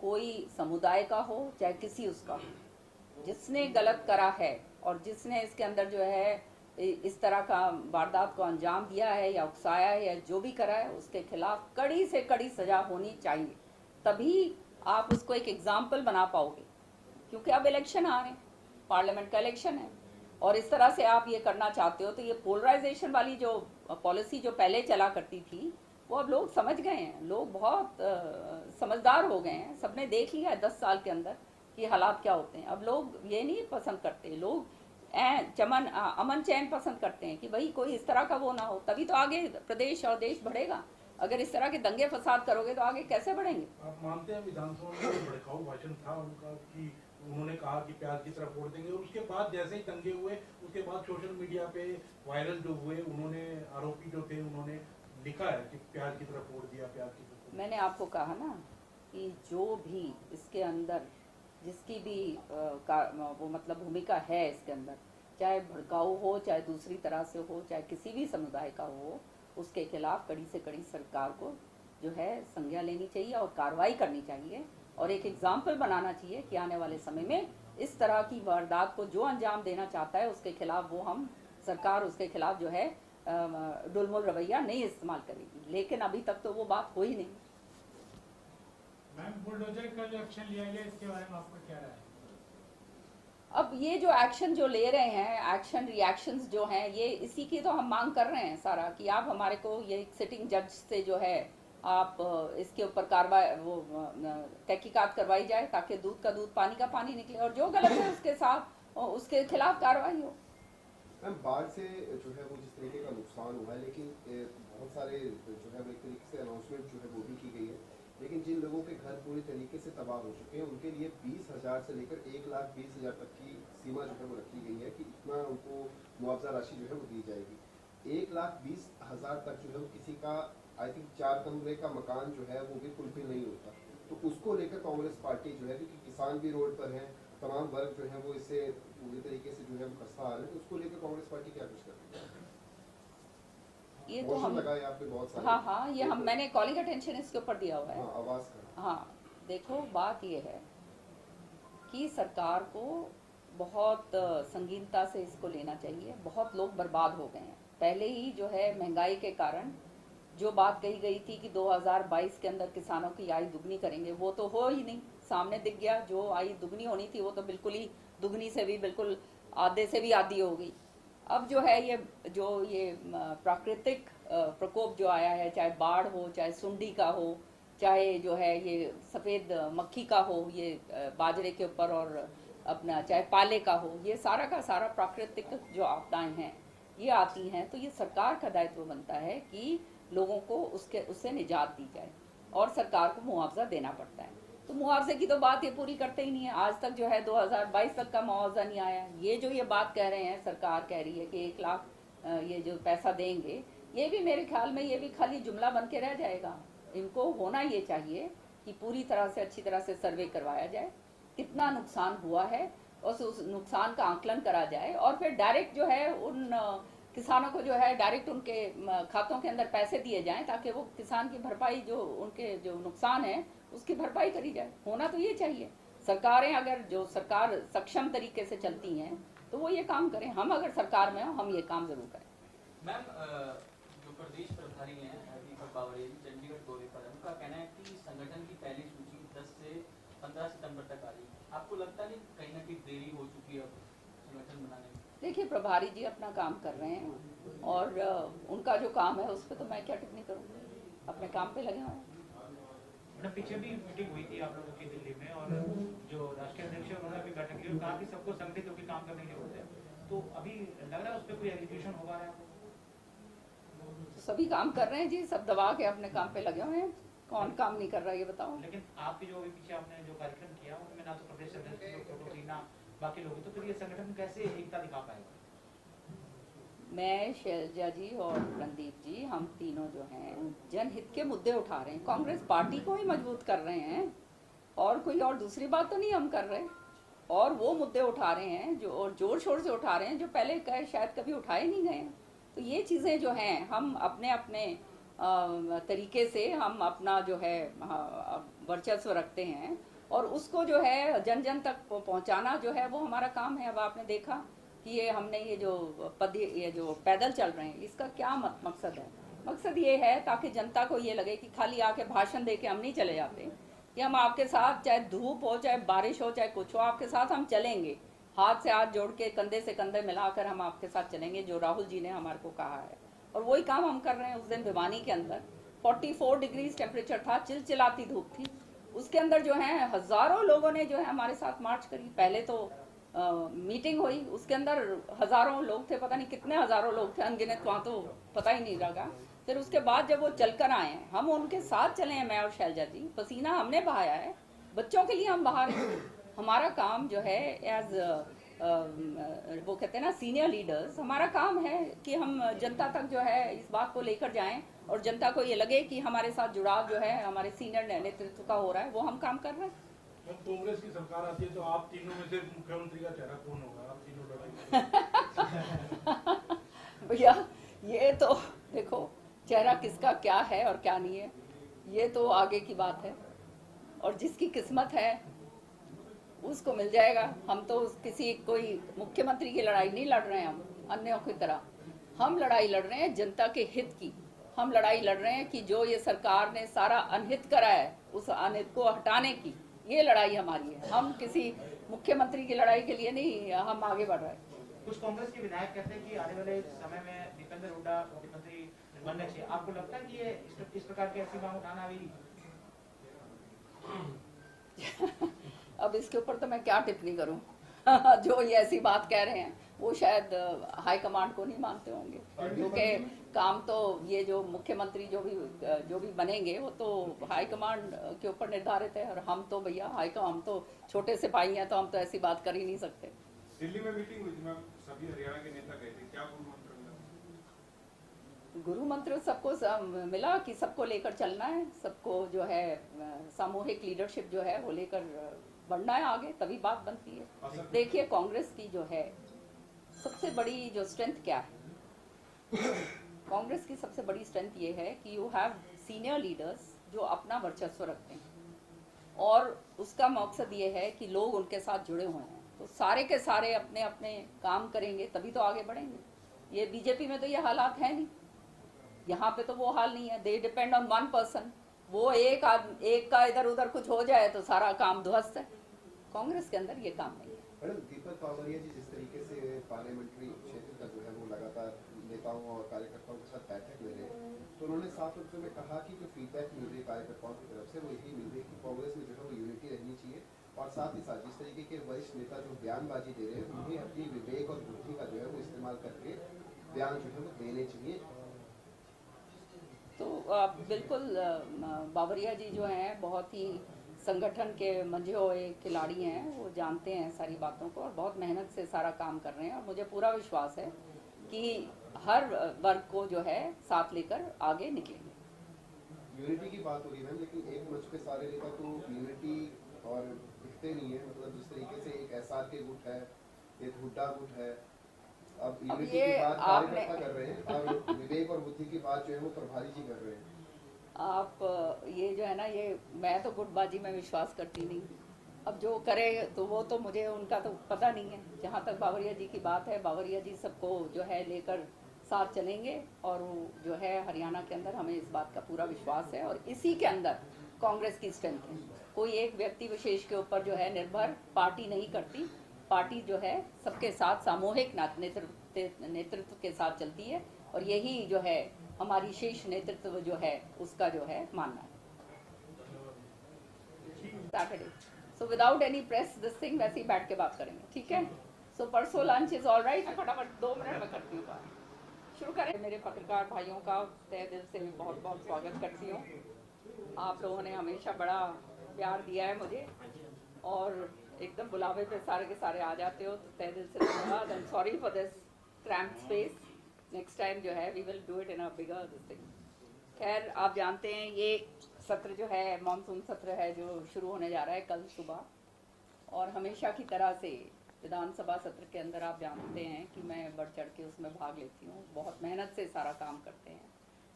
कोई समुदाय का हो चाहे किसी उसका हो, जिसने गलत करा है और जिसने इसके अंदर जो है इस तरह का वारदात को अंजाम दिया है या उकसाया है या जो भी करा है, उसके खिलाफ कड़ी से कड़ी सजा होनी चाहिए। तभी आप उसको एक एग्जाम्पल बना पाओगे, क्योंकि अब इलेक्शन आ रहे हैं, पार्लियामेंट का इलेक्शन है, और इस तरह से आप ये करना चाहते हो तो ये पोलराइजेशन वाली जो पॉलिसी जो पहले चला करती थी वो अब लोग समझ गए हैं। लोग बहुत समझदार हो गए हैं, सबने देख लिया है 10 साल के अंदर कि हालात क्या होते हैं। अब लोग ये नहीं पसंद करते, लोग अमन चैन पसंद करते हैं कि भाई कोई इस तरह का वो ना हो, तभी तो आगे प्रदेश और देश बढ़ेगा। अगर इस तरह के दंगे फसाद करोगे तो आगे कैसे बढ़ेंगे? आप मानते हैं विधानसभा में जो भड़काऊ भाषण था उनका कि उन्होंने कहा कि प्याज की तरफ वोट देंगे, और उसके बाद जैसे ही दंगे हुए उसके बाद सोशल मीडिया पे वायरल जो हुए, उन्होंने आरोपी जो थे उन्होंने लिखा है कि प्याज की तरफ वोट दिया, प्याज की तरफ। मैंने आपको कहा ना कि जो भी इसके अंदर जिसकी भी वो मतलब भूमिका है इसके अंदर, चाहे भड़काऊ हो चाहे दूसरी तरह से हो चाहे किसी भी समुदाय का हो, उसके खिलाफ कड़ी से कड़ी सरकार को जो है संज्ञा लेनी चाहिए और कार्रवाई करनी चाहिए और एक एग्जाम्पल बनाना चाहिए कि आने वाले समय में इस तरह की वारदात को जो अंजाम देना चाहता है उसके खिलाफ वो सरकार उसके खिलाफ जो है डुलमुल रवैया नहीं इस्तेमाल करेगी। लेकिन अभी तक तो वो बात हो ही नहीं। मैम, बुलडोजर का जो एक्शन लिया गया इसके बारे में आपका क्या राय है? अब ये जो एक्शन जो ले रहे हैं, एक्शन रिएक्शंस जो हैं, ये इसी की तो हम मांग कर रहे हैं सारा कि आप हमारे को ये सिटिंग जज से जो है आप इसके ऊपर कार्रवाई वो तहकीकात करवाई जाए ताकि दूध का दूध पानी का पानी निकले और जो गलत है उसके साथ उसके खिलाफ कार्रवाई हो। मैम, बाढ़ से जो है वो जिस तरीके का नुकसान हुआ है, लेकिन बहुत सारे जो है एक तरीके से अनाउंसमेंट जो है वो भी की गई है, लेकिन जिन लोगों के घर पूरी तरीके से तबाह हो चुके हैं उनके लिए 20,000 से लेकर 1,20,000 तक की सीमा जो है वो रखी गई है कि इतना उनको मुआवजा राशि जो है वो दी जाएगी। 1,20,000 तक जो है वो किसी का आई थिंक 4 कमरे का मकान जो है वो भी फुलफिल नहीं होता, तो उसको लेकर कांग्रेस पार्टी जो है, क्योंकि किसान भी रोड पर है, तमाम वर्ग जो है वो इससे पूरी तरीके से जो है खस्ता आ रहे हैं, तो उसको लेकर कांग्रेस पार्टी क्या कुछ कर रही है? ये तो हम लगाए आपने बहुत सारे। हाँ, ये मैंने कॉलिंग अटेंशन इसके ऊपर दिया हुआ है। आवाज का। हाँ, देखो बात ये है कि सरकार को बहुत संगीनता से इसको लेना चाहिए। बहुत लोग बर्बाद हो गए हैं पहले ही जो है महंगाई के कारण। जो बात कही गई थी कि 2022 के अंदर किसानों की आय दुगनी करेंगे, वो तो हो ही नहीं, सामने दिख गया। जो आय दुगनी होनी थी वो तो बिल्कुल ही दुगनी से भी बिल्कुल आधे से भी आधी हो गई। अब जो है ये प्राकृतिक प्रकोप जो आया है, चाहे बाढ़ हो चाहे सुंडी का हो चाहे जो है ये सफ़ेद मक्खी का हो, ये बाजरे के ऊपर और अपना चाहे पाले का हो, ये सारा का सारा प्राकृतिक जो आपदाएं हैं ये आती हैं, तो ये सरकार का दायित्व बनता है कि लोगों को उससे निजात दी जाए और सरकार को मुआवजा देना पड़ता है। तो मुआवजे की तो बात ये पूरी करते ही नहीं है। आज तक जो है 2022 तक का मुआवजा नहीं आया। ये जो ये बात कह रहे हैं, सरकार कह रही है कि 1 लाख ये जो पैसा देंगे, ये भी मेरे ख्याल में ये भी खाली जुमला बन के रह जाएगा। इनको होना ये चाहिए कि पूरी तरह से अच्छी तरह से सर्वे करवाया जाए, कितना नुकसान हुआ है और उस नुकसान का आंकलन करा जाए और फिर डायरेक्ट जो है उन किसानों को जो है डायरेक्ट उनके खातों के अंदर पैसे दिए जाएं ताकि वो किसान की भरपाई जो उनके जो नुकसान है उसकी भरपाई करी जाए। होना तो ये चाहिए। सरकारें अगर जो सरकार सक्षम तरीके से चलती हैं तो वो ये काम करें। हम अगर सरकार में हो हम ये काम जरूर करें। मैम जो प्रदेश प्रभारी हैं दीपक बावरिया जी चंडीगढ़ दौरे पर हैं, उनका कहना है कि संगठन की पहली सूची 10 से 15 सितंबर तक आ रही है। आपको लगता नहीं कहीं ना कहीं देरी हो चुकी है अब संगठन बनाने में? देखिए, प्रभारी जी अपना काम कर रहे हैं और उनका जो काम है उस पर तो मैं क्या टिप्पणी करूँगी, अपने काम पे लगे हुए हैं। मैडम पीछे भी मीटिंग हुई थी आप लोगों की दिल्ली में और जो राष्ट्रीय अध्यक्ष है उन्होंने भी बैठक की और कहा कि सबको संगठित होकर काम करने की जरूरत है। तो अभी लग रहा है उस पर कोई एग्जीक्यूशन हो पा रहा है आपको? तो सभी काम कर रहे हैं जी, सब दबा के अपने काम पे लगे हुए हैं। कौन काम नहीं कर रहा है ये बताओ। लेकिन आपके जो अभी पीछे आपने जो कार्यक्रम किया उसमें ना तो प्रदेश अध्यक्ष थी ना बाकी लोग, तो फिर ये संगठन कैसे एकता दिखा पाएगा? मैं, शैलजा जी और रणदीप जी, हम तीनों जो हैं जनहित के मुद्दे उठा रहे हैं, कांग्रेस पार्टी को ही मजबूत कर रहे हैं और कोई और दूसरी बात तो नहीं हम कर रहे। और वो मुद्दे उठा रहे हैं जो और जोर शोर से उठा रहे हैं जो पहले शायद कभी उठाए नहीं गए हैं। तो ये चीज़ें जो हैं हम अपने अपने तरीके से हम अपना जो है वर्चस्व रखते हैं और उसको जो है जन जन तक पहुंचाना जो है वो हमारा काम है। अब आपने देखा कि ये हमने ये जो पैदल चल रहे हैं इसका क्या मकसद है। मकसद ये है ताकि जनता को ये लगे कि खाली आके भाषण दे के हम नहीं चले जाते, कि हम आपके साथ चाहे धूप हो चाहे बारिश हो चाहे कुछ हो, आपके साथ हम चलेंगे, हाथ से हाथ जोड़ के कंधे से कंधे मिलाकर हम आपके साथ चलेंगे, जो राहुल जी ने हमारे को कहा है। और वही काम हम कर रहे हैं। उस दिन भिवानी के अंदर 44 डिग्री टेम्परेचर था, चिलचिलाती धूप थी, उसके अंदर जो है हजारों लोगों ने जो है हमारे साथ मार्च करी। पहले तो मीटिंग हुई, उसके अंदर हजारों लोग थे, पता नहीं कितने हजारों लोग थे, अनगिनत, वहाँ तो पता ही नहीं लगा। फिर उसके बाद जब वो चलकर आए हैं, हम उनके साथ चले हैं, मैं और शैलजा जी, पसीना हमने बहाया है, बच्चों के लिए हम बहा रहे हैं। हमारा काम जो है एज वो कहते हैं ना सीनियर लीडर्स, हमारा काम है कि हम जनता तक जो है इस बात को लेकर जाएं और जनता को ये लगे कि हमारे साथ जुड़ाव जो है हमारे सीनियर नेतृत्व का हो रहा है, वो हम काम कर रहे हैं। कांग्रेस की सरकार आती है तो आप तीनों में से मुख्यमंत्री का चेहरा कौन होगा? आप तीनों लड़ाई भैया ये तो देखो, चेहरा किसका क्या है और क्या नहीं है ये तो आगे की बात है और जिसकी किस्मत है उसको मिल जाएगा। हम तो किसी कोई मुख्यमंत्री की लड़ाई नहीं लड़ रहे हैं, हम अन्यों की तरह हम लड़ाई लड़ रहे हैं जनता के हित की। हम लड़ाई लड़ रहे हैं कि जो ये सरकार ने सारा अनहित करा है उस अनहित को हटाने की, ये लड़ाई हमारी है। हम किसी मुख्यमंत्री की लड़ाई के लिए नहीं हम आगे बढ़ रहे हैं। कुछ कांग्रेस के विधायक कहते हैं कि आने वाले समय में दीपेंद्र हुड्डा मुख्यमंत्री बनने चाहिए। आपको लगता है कि ये इस प्रकार की ऐसी मांग उठाना अभी अब इसके ऊपर तो मैं क्या टिप्पणी करूं जो ये ऐसी बात कह रहे हैं वो शायद हाई कमांड को नहीं मानते होंगे, क्योंकि काम तो ये जो मुख्यमंत्री जो भी बनेंगे वो तो हाई कमांड के ऊपर निर्धारित है। और हम तो भैया हम तो छोटे सिपाही हैं, तो हम तो ऐसी बात कर ही नहीं सकते। दिल्ली में मीटिंग हुई थी मैम, सभी हरियाणा के नेता गए थे, क्या गुरु मंत्र मिला? गुरु मंत्र सबको मिला कि सबको लेकर चलना है, सबको जो है सामूहिक लीडरशिप जो है वो लेकर बढ़ना है आगे, तभी बात बनती है। देखिए कांग्रेस की जो है सबसे बड़ी जो स्ट्रेंथ क्या है, कांग्रेस की सबसे बड़ी स्ट्रेंथ ये है कि यू हैव सीनियर लीडर्स जो अपना वर्चस्व रखते हैं और उसका मकसद ये है कि लोग उनके साथ जुड़े हुए हैं, तो सारे के सारे अपने अपने काम करेंगे तभी तो आगे बढ़ेंगे। ये बीजेपी में तो ये हालात है नहीं, यहाँ पे तो वो हाल नहीं है। They depend on one person, वो एक का इधर उधर कुछ हो जाए तो सारा काम ध्वस्त है। कांग्रेस के अंदर ये काम नहीं है। मैडम, दीपक बावरिया जी जिस तरीके से पार्लियामेंट्री क्षेत्र का जो है वो लगातार नेताओं और कार्यकर्ताओं के साथ बैठक में रहे, तो उन्होंने साफ रूप में कहा कि जो फीडबैक मिल रही है कार्यकर्ताओं की तरफ से वो यही मिल रही है कि कांग्रेस में जो है वो यूनिटी रहनी चाहिए और साथ ही साथ जिस तरीके के वरिष्ठ नेता जो बयानबाजी दे रहे हैं उन्हें अपनी विवेक और बुद्धि का जो है वो इस्तेमाल करके बयान जो है वो देने चाहिए। तो बिल्कुल बावरिया जी जो हैं बहुत ही संगठन के मंझे हुए खिलाड़ी हैं, वो जानते हैं सारी बातों को और बहुत मेहनत से सारा काम कर रहे हैं और मुझे पूरा विश्वास है कि हर वर्ग को जो है साथ लेकर आगे निकलेंगे। यूनिटी की बात हो रही है मैम, लेकिन एक मंच पे सारे नेता तो यूनिटी और दिखते नहीं है। मतलब जिस तरीके से एक एसआर के गुट है, एक हुड्डा गुट है, अब यूनिटी की बात कार्यकर्ता कर रहे हैं और विवेक और बुद्धि की बात जो है वो प्रभारी जी कर रहे हैं। आप ये जो है ना, ये मैं तो गुटबाजी में विश्वास करती नहीं। अब जो करे तो वो तो मुझे उनका तो पता नहीं है। जहाँ तक बावरिया जी की बात है, बावरिया जी सबको जो है लेकर साथ चलेंगे और वो जो है हरियाणा के अंदर हमें इस बात का पूरा विश्वास है और इसी के अंदर कांग्रेस की स्ट्रेंथ है। कोई एक व्यक्ति विशेष के ऊपर जो है निर्भर पार्टी नहीं करती, पार्टी जो है सबके साथ सामूहिक नेतृत्व के साथ चलती है और यही जो है हमारी शीर्ष नेतृत्व जो है उसका जो है मानना है। Saturday so without any press this thing वैसे ही बैठ के बात करेंगे, ठीक है। सो परसों लंच इज ऑल राइट। फटाफट 2 मिनट में करती हूँ बात, शुरू करें। मेरे पत्रकार भाइयों का तहे दिल से बहुत बहुत स्वागत करती हूँ। आप लोगों ने हमेशा बड़ा प्यार दिया है मुझे और एकदम बुलावे पे सारे के सारे आ जाते हो, तो तहे दिल से धन्यवाद। I am sorry for this cramp space, next time जो है we will do it in a bigger this thing. खैर आप जानते हैं ये सत्र जो है मानसून सत्र है जो शुरू होने जा रहा है कल सुबह, और हमेशा की तरह से विधानसभा सत्र के अंदर आप जानते हैं कि मैं बढ़ चढ़ के उसमें भाग लेती हूँ। बहुत मेहनत से सारा काम करते हैं,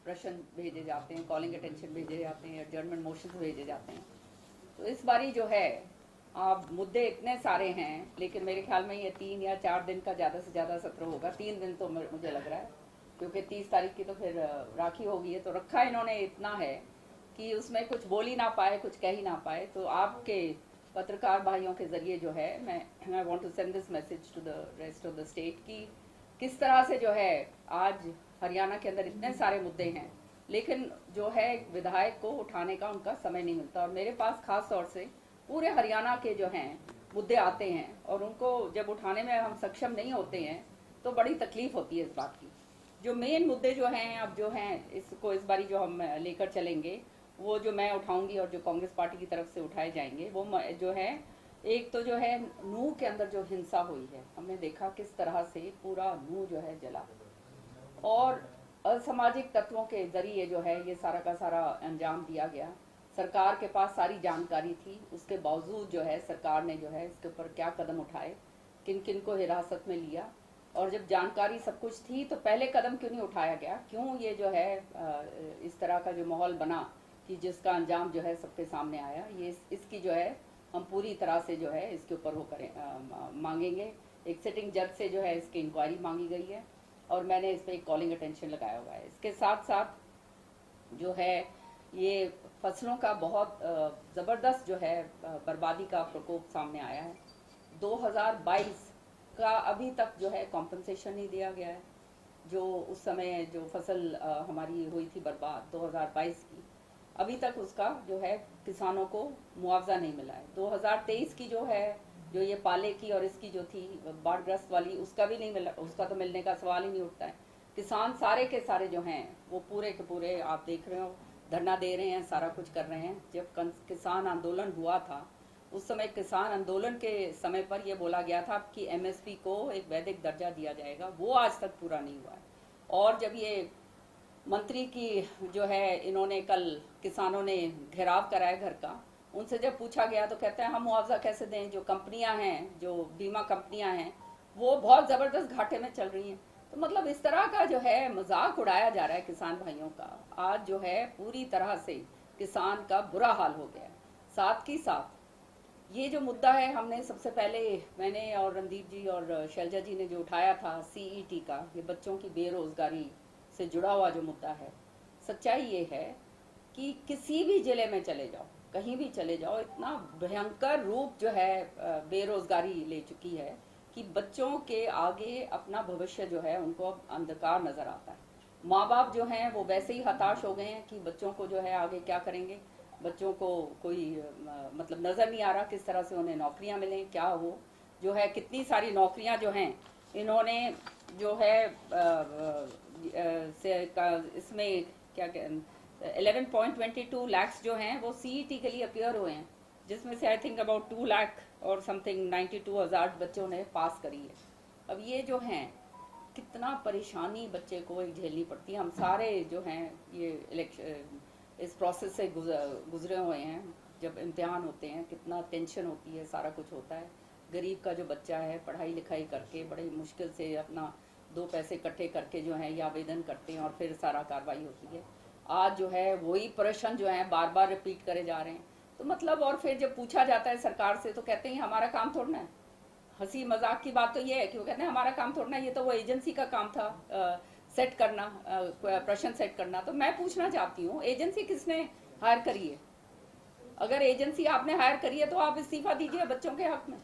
प्रश्न भेजे जाते हैं, कॉलिंग अटेंशन भेजे जाते हैं, एडजर्नमेंट मोशंस भेजे जाते हैं। तो इस बारी जो है आप मुद्दे इतने सारे हैं, लेकिन मेरे ख्याल में ये 3 या 4 दिन का ज़्यादा से ज़्यादा सत्र होगा। 3 दिन तो मुझे लग रहा है, क्योंकि 30 तारीख की तो फिर राखी होगी है। तो रखा इन्होंने इतना है कि उसमें कुछ बोल ही ना पाए, कुछ कह ही ना पाए। तो आपके पत्रकार भाइयों के जरिए जो है मैं want to send this message to the rest of the state कि किस तरह से जो है आज हरियाणा के अंदर इतने सारे मुद्दे हैं, लेकिन जो है विधायक को उठाने का उनका समय नहीं मिलता। और मेरे पास खास तौर से पूरे हरियाणा के जो हैं मुद्दे आते हैं और उनको जब उठाने में हम सक्षम नहीं होते हैं तो बड़ी तकलीफ होती है इस बात की। जो मेन मुद्दे जो हैं अब जो हैं इसको इस बारी जो हम लेकर चलेंगे, वो जो मैं उठाऊंगी और जो कांग्रेस पार्टी की तरफ से उठाए जाएंगे, वो जो है एक तो जो है नूह के अंदर जो हिंसा हुई है, हमने देखा किस तरह से पूरा नूह जो है जला और असामाजिक तत्वों के जरिए जो है ये सारा का सारा अंजाम दिया गया। सरकार के पास सारी जानकारी थी, उसके बावजूद जो है सरकार ने जो है इसके ऊपर क्या कदम उठाए, किन किन को हिरासत में लिया, और जब जानकारी सब कुछ थी तो पहले कदम क्यों नहीं उठाया गया, क्यों ये जो है इस तरह का जो माहौल बना कि जिसका अंजाम जो है सबके सामने आया। ये इसकी जो है हम पूरी तरह से जो है इसके ऊपर वो करें मांगेंगे। एक सिटिंग जज से जो है इसकी इंक्वायरी मांगी गई है और मैंने इस पर एक कॉलिंग अटेंशन लगाया हुआ है। इसके साथ साथ जो है ये फसलों का बहुत ज़बरदस्त जो है बर्बादी का प्रकोप सामने आया है। 2022 का अभी तक जो है कॉम्पनसेशन नहीं दिया गया है। जो उस समय जो फसल हमारी हुई थी बर्बाद 2022 की, अभी तक उसका जो है किसानों को मुआवजा नहीं मिला है। 2023 की जो है जो ये पाले की और इसकी जो थी बाढ़ग्रस्त वाली, उसका भी नहीं मिला, उसका तो मिलने का सवाल ही नहीं उठता है। किसान सारे के सारे जो हैं वो पूरे के पूरे आप देख रहे हो धरना दे रहे हैं, सारा कुछ कर रहे हैं। जब किसान आंदोलन हुआ था उस समय किसान आंदोलन के समय पर यह बोला गया था कि MSP को एक वैधिक दर्जा दिया जाएगा, वो आज तक पूरा नहीं हुआ है। और जब ये मंत्री की जो है इन्होंने कल किसानों ने घेराव कराया घर का, उनसे जब पूछा गया तो कहते हैं हम मुआवजा कैसे दें, जो कंपनियां हैं, जो बीमा कंपनियां हैं, वो बहुत ज़बरदस्त घाटे में चल रही हैं। तो मतलब इस तरह का जो है मजाक उड़ाया जा रहा है किसान भाइयों का। आज जो है पूरी तरह से किसान का बुरा हाल हो गया है। साथ ही साथ ये जो मुद्दा है हमने सबसे पहले मैंने और रणदीप जी और शैलजा जी ने जो उठाया था CET का, ये बच्चों की बेरोजगारी से जुड़ा हुआ जो मुद्दा है। सच्चाई ये है कि किसी भी जिले में चले जाओ, कहीं भी चले जाओ, इतना भयंकर रूप जो है बेरोजगारी ले चुकी है कि बच्चों के आगे अपना भविष्य जो है उनको अब अंधकार नजर आता है। माँ बाप जो हैं वो वैसे ही हताश हो गए हैं कि बच्चों को जो है आगे क्या करेंगे, बच्चों को कोई मतलब नजर नहीं आ रहा किस तरह से उन्हें नौकरियां मिलें, क्या हो जो है कितनी सारी नौकरियां जो हैं इन्होंने जो है इसमें क्या 11.22 लाख जो हैं वो CET के लिए अपीयर हुए हैं, जिसमें से आई थिंक अबाउट 2 लाख और समथिंग 92,000 बच्चों ने पास करी है। अब ये जो हैं कितना परेशानी बच्चे को एक झेलनी पड़ती है। हम सारे जो हैं ये इलेक्शन इस प्रोसेस से गुजरे हुए हैं। जब इम्तिहान होते हैं कितना टेंशन होती है, सारा कुछ होता है। गरीब का जो बच्चा है पढ़ाई लिखाई करके बड़ी मुश्किल से अपना 2 पैसे इकट्ठे करके जो है ये आवेदन करते हैं और फिर सारा कार्रवाई होती है। आज जो है वही प्रश्न जो है बार बार रिपीट करे जा रहे हैं। तो मतलब और फिर जब पूछा जाता है सरकार से तो कहते हैं हमारा काम थोड़ना है। हंसी मजाक की बात तो ये है कि वो कहते हैं हमारा काम थोड़ना है, ये तो वो एजेंसी का काम था सेट करना, प्रश्न सेट करना। तो मैं पूछना चाहती हूँ, एजेंसी किसने हायर करी है? अगर एजेंसी आपने हायर करी है तो आप इस्तीफा दीजिए बच्चों के हक में।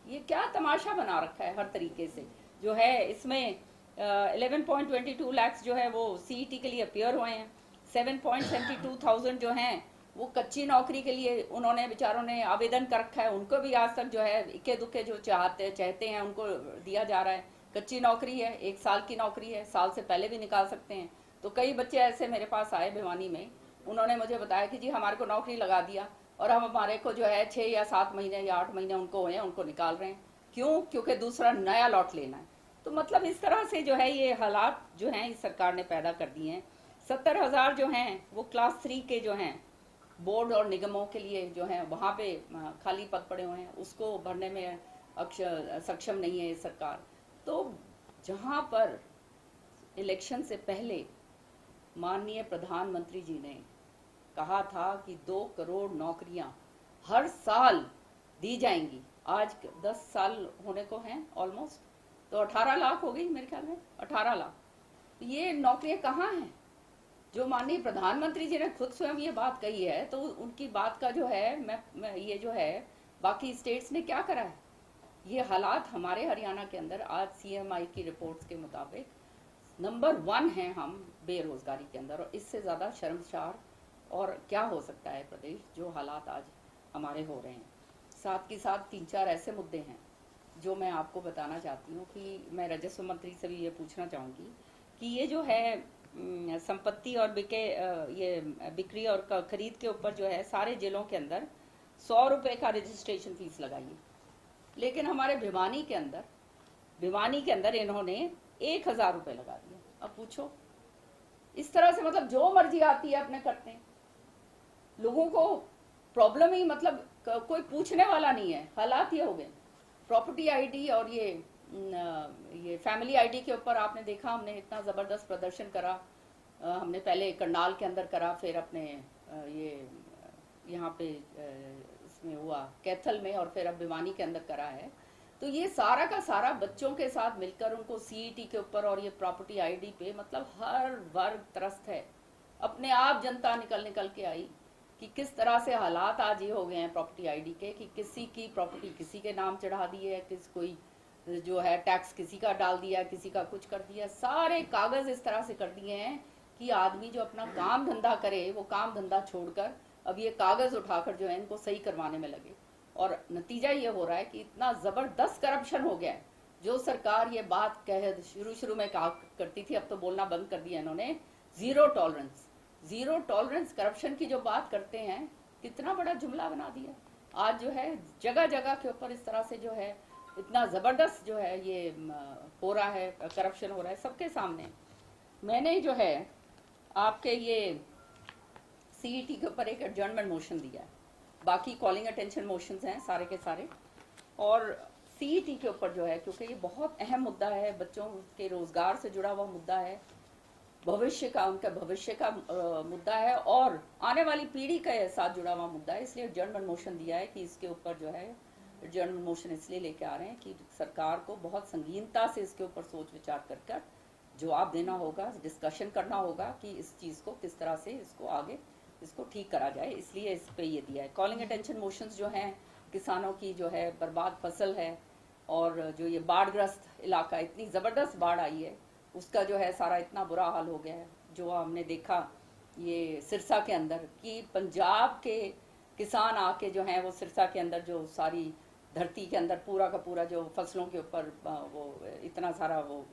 ये क्या तमाशा बना रखा है हर तरीके से जो है। इसमें 11.22 लाख जो है वो सीईटी के लिए अपियर हुए हैं, 7.72,000 जो हैं वो कच्ची नौकरी के लिए उन्होंने बेचारों ने आवेदन कर रखा है। उनको भी आज तक जो है इक्के दुक्के जो चाहते हैं उनको दिया जा रहा है। कच्ची नौकरी है, 1 साल की नौकरी है, साल से पहले भी निकाल सकते हैं। तो कई बच्चे ऐसे मेरे पास आए भिवानी में, उन्होंने मुझे बताया कि जी हमारे को नौकरी लगा दिया और हम हमारे को जो है 6 या 7 महीने या 8 महीने उनको हुए हैं, उनको निकाल रहे हैं। क्यों? क्योंकि दूसरा नया लॉट लेना है। तो मतलब इस तरह से जो है ये हालात जो हैं इस सरकार ने पैदा कर दिए हैं। 70,000 जो हैं वो क्लास 3 के जो हैं बोर्ड और निगमों के लिए जो हैं वहाँ पे खाली पद पड़े हुए हैं, उसको भरने में सक्षम नहीं है ये सरकार। तो जहाँ पर इलेक्शन से पहले माननीय प्रधानमंत्री जी ने कहा था कि 2 करोड़ नौकरियां हर साल दी जाएंगी, आज 10 साल होने को हैं ऑलमोस्ट, तो 18 लाख हो गई मेरे ख्याल में, 18 लाख। ये नौकरियां कहाँ हैं? जो माननीय प्रधानमंत्री जी ने खुद स्वयं ये बात कही है, तो उनकी बात का जो है मैं ये जो है बाकी स्टेट्स ने क्या करा है? ये हालात हमारे हरियाणा के अंदर आज CMI की रिपोर्ट्स के मुताबिक नंबर 1 हैं हम बेरोजगारी के अंदर, और इससे ज़्यादा शर्मसार और क्या हो सकता है प्रदेश जो हालात आज हमारे हो रहे हैं। साथ के साथ 3-4 ऐसे मुद्दे हैं जो मैं आपको बताना चाहती हूँ कि मैं राजस्व मंत्री से भी ये पूछना चाहूँगी कि ये जो है संपत्ति और ये बिक्री और खरीद के ऊपर जो है सारे जिलों के अंदर 100 रुपये का रजिस्ट्रेशन फीस लगाइए, लेकिन हमारे भिवानी के अंदर इन्होंने 1,000 रुपये लगा दिया। अब पूछो, इस तरह से मतलब जो मर्जी आती है अपने करते हैं, लोगों को प्रॉब्लम ही मतलब कोई पूछने वाला नहीं है। हालात ये हो गए। प्रॉपर्टी आईडी और ये फैमिली आईडी के ऊपर आपने देखा, हमने इतना ज़बरदस्त प्रदर्शन करा। हमने पहले करनाल के अंदर करा, फिर अपने ये यहाँ पे इसमें हुआ कैथल में, और फिर अब भिवानी के अंदर करा है। तो ये सारा का सारा बच्चों के साथ मिलकर उनको सीईटी के ऊपर और ये प्रॉपर्टी आईडी पे मतलब हर वर्ग त्रस्त है। अपने आप जनता निकल के आई कि किस तरह से हालात आज ये हो गए हैं प्रॉपर्टी आईडी के, कि किसी की प्रॉपर्टी किसी के नाम चढ़ा दी है, कोई जो है टैक्स किसी का डाल दिया, किसी का कुछ कर दिया। सारे कागज इस तरह से कर दिए हैं कि आदमी जो अपना काम धंधा करे वो काम धंधा छोड़कर अब ये कागज उठाकर जो है इनको सही करवाने में लगे। और नतीजा ये हो रहा है कि इतना जबरदस्त करप्शन हो गया है। जो सरकार ये बात शुरू में कहा करती थी, अब तो बोलना बंद कर दिया इन्होंने, जीरो टॉलरेंस करप्शन की जो बात करते हैं, कितना बड़ा जुमला बना दिया। आज जो है जगह जगह के ऊपर इस तरह से जो है इतना जबरदस्त जो है ये हो रहा है, करप्शन हो रहा है सबके सामने। मैंने जो है आपके ये सीईटी के ऊपर एक एडजर्नमेंट मोशन दिया है, बाकी कॉलिंग अटेंशन मोशंस हैं सारे के सारे। और सीईटी के ऊपर जो है, क्योंकि ये बहुत अहम मुद्दा है, बच्चों के रोजगार से जुड़ा हुआ मुद्दा है, उनका भविष्य का मुद्दा है और आने वाली पीढ़ी के साथ जुड़ा हुआ मुद्दा है। इसलिए एडजर्नमेंट मोशन दिया है कि इसके ऊपर जो है एडजर्नमेंट मोशन इसलिए लेके आ रहे हैं कि सरकार को बहुत संगीनता से इसके ऊपर सोच विचार कर जवाब देना होगा, डिस्कशन करना होगा कि इस चीज़ को किस तरह से इसको आगे इसको ठीक करा जाए। इसलिए इस पे ये दिया है। कॉलिंग अटेंशन मोशंस जो हैं, किसानों की जो है बर्बाद फसल है और जो ये बाढ़ग्रस्त इलाका, इतनी ज़बरदस्त बाढ़ आई है, उसका जो है सारा इतना बुरा हाल हो गया है। जो हमने देखा ये सिरसा के अंदर कि पंजाब के किसान आके जो हैं वो सिरसा के अंदर जो सारी धरती के अंदर पूरा का पूरा जो फसलों के ऊपर वो इतना सारा वो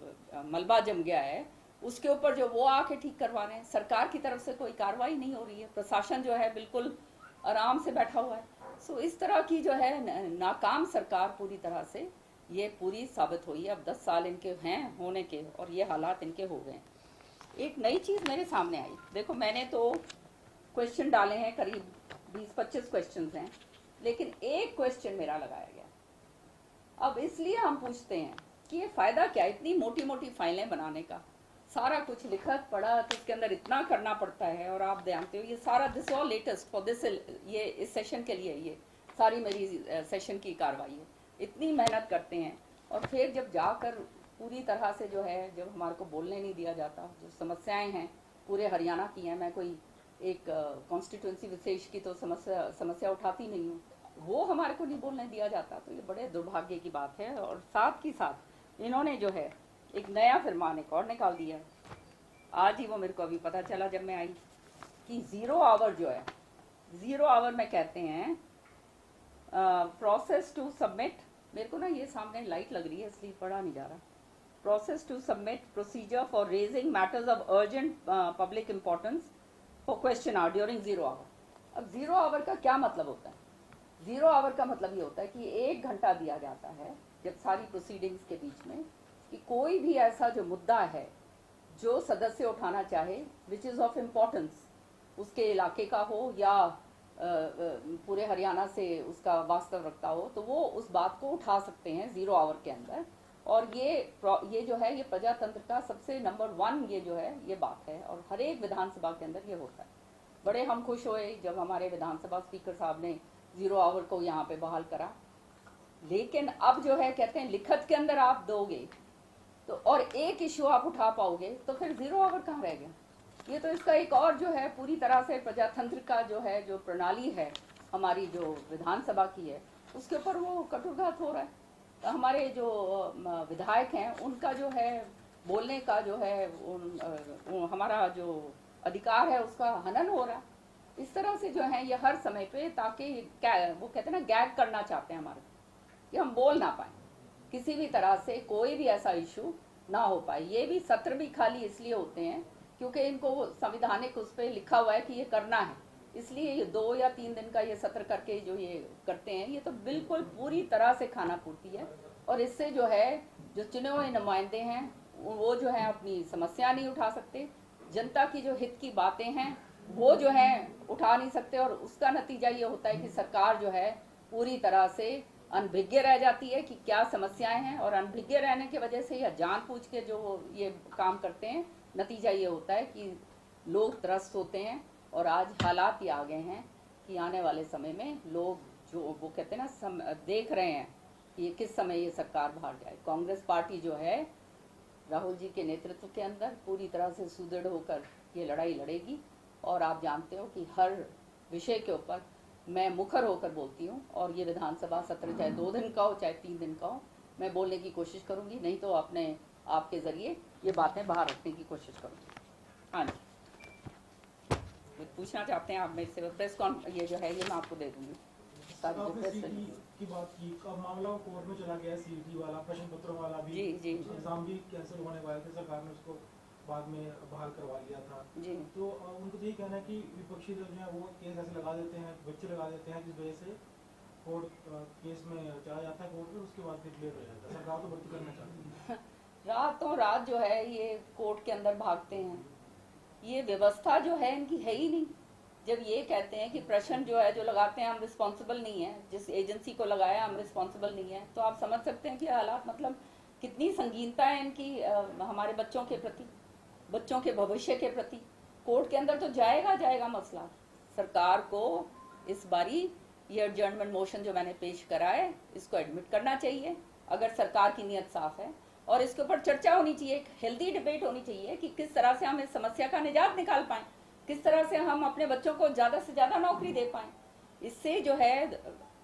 मलबा जम गया है, उसके ऊपर जो वो आके ठीक करवा रहे हैं। सरकार की तरफ से कोई कार्रवाई नहीं हो रही है, प्रशासन जो है बिल्कुल आराम से बैठा हुआ है। सो इस तरह की जो है नाकाम सरकार पूरी तरह से ये पूरी साबित हुई है। अब 10 साल इनके हैं होने के और ये हालात इनके हो गए। एक नई चीज़ मेरे सामने आई, देखो मैंने तो क्वेश्चन डाले हैं, करीब 20-25 क्वेश्चन हैं, लेकिन एक क्वेश्चन मेरा लगाया गया। अब इसलिए हम पूछते हैं कि ये फ़ायदा क्या, इतनी मोटी मोटी फाइलें बनाने का, सारा कुछ लिखत पढ़ा तो इसके अंदर इतना करना पड़ता है। और आप जानते हो ये सारा this all latest for this, ये इस सेशन के लिए ये सारी मेरी सेशन की कार्रवाई है, इतनी मेहनत करते हैं और फिर जब जाकर पूरी तरह से जो है, जब हमारे को बोलने नहीं दिया जाता, जो समस्याएं हैं पूरे हरियाणा की हैं, मैं कोई एक कॉन्स्टिट्यूंसी विशेष की तो समस्या उठाती नहीं हूँ, वो हमारे को नहीं बोलने दिया जाता, तो ये बड़े दुर्भाग्य की बात है। और साथ ही साथ इन्होंने जो है एक नया फरमान एक और निकाल दिया है, आज ही वो मेरे को अभी पता चला जब मैं आई, कि 0 आवर जो है, 0 आवर में कहते हैं प्रोसेस टू सबमिट, मेरे को ना ये सामने लाइट लग रही है इसलिए पढ़ा नहीं जा रहा, process to submit procedure for raising matters of urgent public importance for question hour during 0 hour. अब 0 आवर का क्या मतलब होता है? 0 आवर का मतलब ये होता है कि 1 घंटा दिया जाता है जब सारी प्रोसीडिंग्स के बीच में, कि कोई भी ऐसा जो मुद्दा है जो सदस्य उठाना चाहे विच इज़ ऑफ इम्पोर्टेंस, उसके इलाके का हो या पूरे हरियाणा से उसका वास्तव रखता हो, तो वो उस बात को उठा सकते हैं 0 आवर के अंदर। और ये जो है ये प्रजातंत्र का सबसे नंबर 1 ये जो है ये बात है, और हर एक विधानसभा के अंदर ये होता है। बड़े हम खुश हुए जब हमारे विधानसभा स्पीकर साहब ने 0 आवर को यहाँ पे बहाल करा, लेकिन अब जो है कहते हैं लिखत के अंदर आप दोगे तो और एक इश्यू आप उठा पाओगे, तो फिर 0 आवर कहाँ रह गया? ये तो इसका एक और जो है पूरी तरह से प्रजातंत्र का जो है जो प्रणाली है हमारी जो विधानसभा की है उसके ऊपर वो कटुघात हो रहा है। तो हमारे जो विधायक हैं उनका जो है बोलने का जो है हमारा जो अधिकार है उसका हनन हो रहा है। इस तरह से जो है ये हर समय पे, ताकि वो कहते हैं ना गैग करना चाहते हैं हमारे, कि हम बोल ना पाए, किसी भी तरह से कोई भी ऐसा इशू ना हो पाए। ये भी सत्र भी खाली इसलिए होते हैं क्योंकि इनको संविधानिक उस पर लिखा हुआ है कि ये करना है, इसलिए ये 2 या 3 दिन का ये सत्र करके जो ये करते हैं, ये तो बिल्कुल पूरी तरह से खाना पूर्ति है। और इससे जो है जो चुने हुए नुमाइंदे हैं वो जो है अपनी समस्या नहीं उठा सकते, जनता की जो हित की बातें हैं वो जो है उठा नहीं सकते, और उसका नतीजा ये होता है कि सरकार जो है पूरी तरह से अनभिज्ञ रह जाती है कि क्या समस्याएं हैं, और अनभिज्ञ रहने की वजह से या जानबूझ के जो ये काम करते हैं, नतीजा ये होता है कि लोग त्रस्त होते हैं। और आज हालात ये आ गए हैं कि आने वाले समय में लोग जो वो कहते हैं ना देख रहे हैं कि ये किस समय ये सरकार बाहर जाए। कांग्रेस पार्टी जो है राहुल जी के नेतृत्व के अंदर पूरी तरह से सुदृढ़ होकर ये लड़ाई लड़ेगी, और आप जानते हो कि हर विषय के ऊपर मैं मुखर होकर बोलती हूँ, और ये विधानसभा सत्र चाहे 2 दिन का हो चाहे 3 दिन का हो, मैं बोलने की कोशिश करूँगी, नहीं तो अपने आपके ज़रिए ये बातें बाहर रखने की कोशिश करूँगी। हाँ जी, पूछना चाहते हैं आप मेरे से? प्रेस ये जो है ये मैं आपको दे दूँगी सारी जो प्रेस की बात की। अब मामला कोर्ट में चला गया, सीईटी वाला प्रश्न पत्रों वाला भी जी एग्जाम भी कैंसिल होने वाले थे, सरकार ने उसको बाद में बहाल करवा लिया था जी। तो उनको तो यही कहना है कि विपक्षी दल जो है वो केस ऐसे लगा देते हैं, बच्चे लगा देते हैं, जिस वजह से कोर्ट केस में चला जाता है कोर्ट में, उसके बाद फिर क्लियर हो जाता है। सरकार तो भर्ती करना चाहती है, रातों रात जो है ये कोर्ट के अंदर भागते हैं, ये व्यवस्था जो है इनकी है ही नहीं। जब ये कहते हैं कि प्रश्न जो है जो लगाते हैं हम रिस्पॉन्सिबल नहीं है, जिस एजेंसी को लगाया हम रिस्पॉन्सिबल नहीं है, तो आप समझ सकते हैं कि हालात मतलब कितनी संगीनता है इनकी हमारे बच्चों के प्रति, बच्चों के भविष्य के प्रति। कोर्ट के अंदर तो जाएगा मसला। सरकार को इस बारी ये एडजर्नमेंट मोशन जो मैंने पेश करा है इसको एडमिट करना चाहिए अगर सरकार की नीयत साफ है, और इसके ऊपर चर्चा होनी चाहिए, एक हेल्दी डिबेट होनी चाहिए कि किस तरह से हम इस समस्या का निजात निकाल पाएं, किस तरह से हम अपने बच्चों को ज़्यादा से ज़्यादा नौकरी दे पाएं। इससे जो है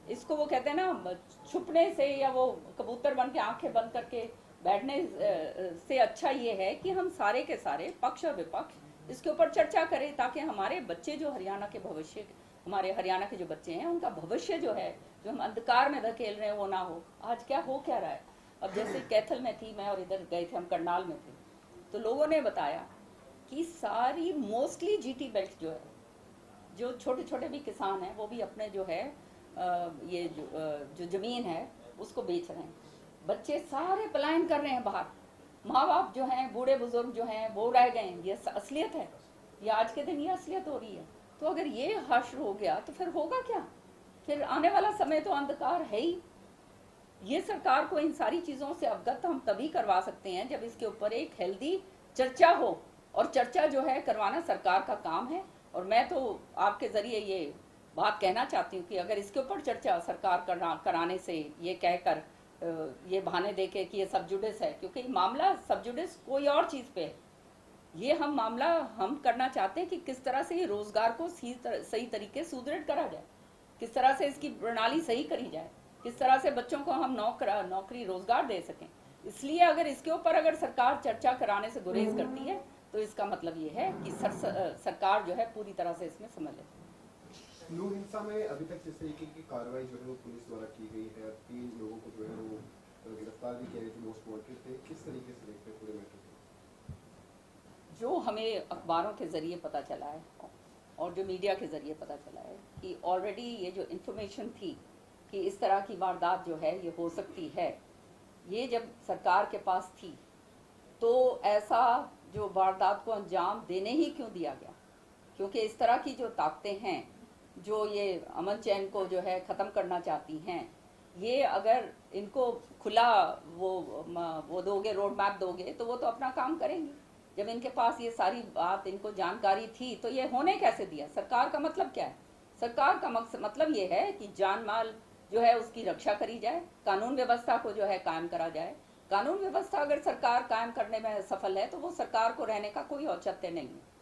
इसको वो कहते हैं ना छुपने से या वो कबूतर बन के आंखें बंद करके बैठने से अच्छा ये है कि हम सारे के सारे पक्ष और विपक्ष इसके ऊपर चर्चा करें, ताकि हमारे बच्चे जो हरियाणा के भविष्य, हमारे हरियाणा के जो बच्चे हैं उनका भविष्य जो है जो हम अंधकार में धकेल रहे हैं वो ना हो। आज क्या हो क्या रहा है, अब जैसे कैथल में थी मैं और इधर गए थे हम करनाल में थे, तो लोगों ने बताया कि सारी मोस्टली जीटी बेल्ट जो है, जो छोटे छोटे भी किसान हैं वो भी अपने जो है ये जो जमीन है उसको बेच रहे हैं, बच्चे सारे पलायन कर रहे हैं बाहर, माँ बाप जो हैं बूढ़े बुजुर्ग जो हैं वो रह गए हैं। ये असलियत है, ये आज के दिन ये असलियत हो रही है। तो अगर ये हश्र हो गया तो फिर होगा क्या? फिर आने वाला समय तो अंधकार है ही। ये सरकार को इन सारी चीज़ों से अवगत हम तभी करवा सकते हैं जब इसके ऊपर एक हेल्दी चर्चा हो, और चर्चा जो है करवाना सरकार का काम है। और मैं तो आपके ज़रिए ये बात कहना चाहती हूँ कि अगर इसके ऊपर चर्चा सरकार कराने से ये कहकर ये बहाने देके कि ये सब जुडिस है, क्योंकि मामला सब जुडिस कोई और चीज़ पे है। ये हम मामला हम करना चाहते हैं कि किस तरह से ये रोजगार को सही तरीके से सुदृढ़ करा जाए, किस तरह से इसकी प्रणाली सही करी जाए, किस तरह से बच्चों को हम नौकरी रोजगार दे सकें। इसलिए अगर इसके ऊपर अगर सरकार चर्चा कराने से गुरेज करती है तो इसका मतलब ये है कि सरकार जो है पूरी तरह से इसमें समझ ले। लू हिंसा में अभी तक जिस तरीके की कार्रवाई जो है वो पुलिस द्वारा की गई है, 3 लोगों को जो है वो गिरफ्तार भी किया गया, मोस्ट वांटेड थे, किस तरीके से देखते हैं पूरे मैटर को? जो हमें अखबारों के जरिए पता चला है और जो मीडिया के जरिए पता चला है कि ऑलरेडी ये जो इन्फॉर्मेशन थी कि इस तरह की वारदात जो है ये हो सकती है, ये जब सरकार के पास थी तो ऐसा जो वारदात को अंजाम देने ही क्यों दिया गया? क्योंकि इस तरह की जो ताकतें हैं जो ये अमन चैन को जो है ख़त्म करना चाहती हैं, ये अगर इनको खुला वो दोगे, रोड मैप दोगे, तो वो तो अपना काम करेंगे। जब इनके पास ये सारी बात इनको जानकारी थी तो ये होने कैसे दिया? सरकार का मतलब क्या है? सरकार का मतलब ये है कि जान माल जो है उसकी रक्षा करी जाए, कानून व्यवस्था को जो है कायम करा जाए। कानून व्यवस्था अगर सरकार कायम करने में सफल है तो वो सरकार को रहने का कोई औचित्य नहीं है।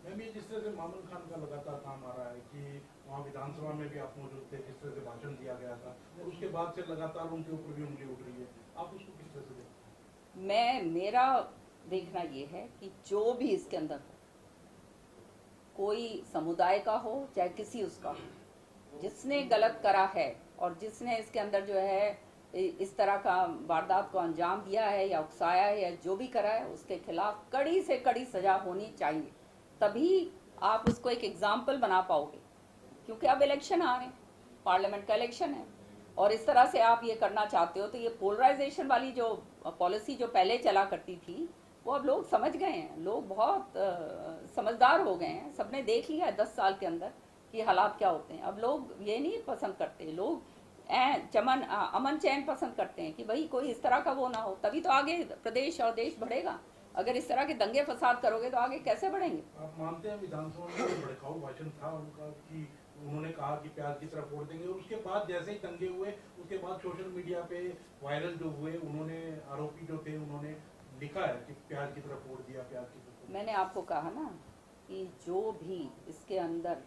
मैम, ये जिस तरह से मामून खान का लगातार काम आ रहा है कि वहाँ विधानसभा में भी आप मौजूद थे, जिस तरह से भाषण दिया गया था और उसके बाद से लगातार उनके ऊपर भी उंगली उठ रही है, आप उसको किस तरह से देखते हैं? मेरा देखना ये है कि जो भी इसके अंदर हो, कोई समुदाय का हो चाहे किसी उसका हो, जिसने गलत करा है और जिसने इसके अंदर जो है इस तरह का वारदात को अंजाम दिया है या उकसाया है या जो भी करा है, उसके खिलाफ कड़ी से कड़ी सजा होनी चाहिए। तभी आप उसको एक एग्जाम्पल बना पाओगे, क्योंकि अब इलेक्शन आ रहे हैं, पार्लियामेंट का इलेक्शन है और इस तरह से आप ये करना चाहते हो तो ये पोलराइजेशन वाली जो पॉलिसी जो पहले चला करती थी वो अब लोग समझ गए हैं। लोग बहुत समझदार हो गए हैं, सबने देख लिया है 10 साल के अंदर कि हालात क्या होते हैं। अब लोग ये नहीं पसंद करते, लोग अमन चैन पसंद करते हैं कि भाई कोई इस तरह का वो ना हो, तभी तो आगे प्रदेश और देश बढ़ेगा। अगर इस तरह के दंगे फसाद करोगे तो आगे कैसे बढ़ेंगे? आप मानते हैं विधानसभा में भड़काऊ भाषण था उनका कि उन्होंने कहा कि प्याज की तरफ वोट देंगे और उसके बाद जैसे ही दंगे हुए उसके बाद सोशल मीडिया पे वायरल जो हुए, उन्होंने आरोपी जो थे उन्होंने लिखा है कि प्याज की तरफ वोट दिया, प्याज की तरफ। मैंने आपको कहा ना कि जो भी इसके अंदर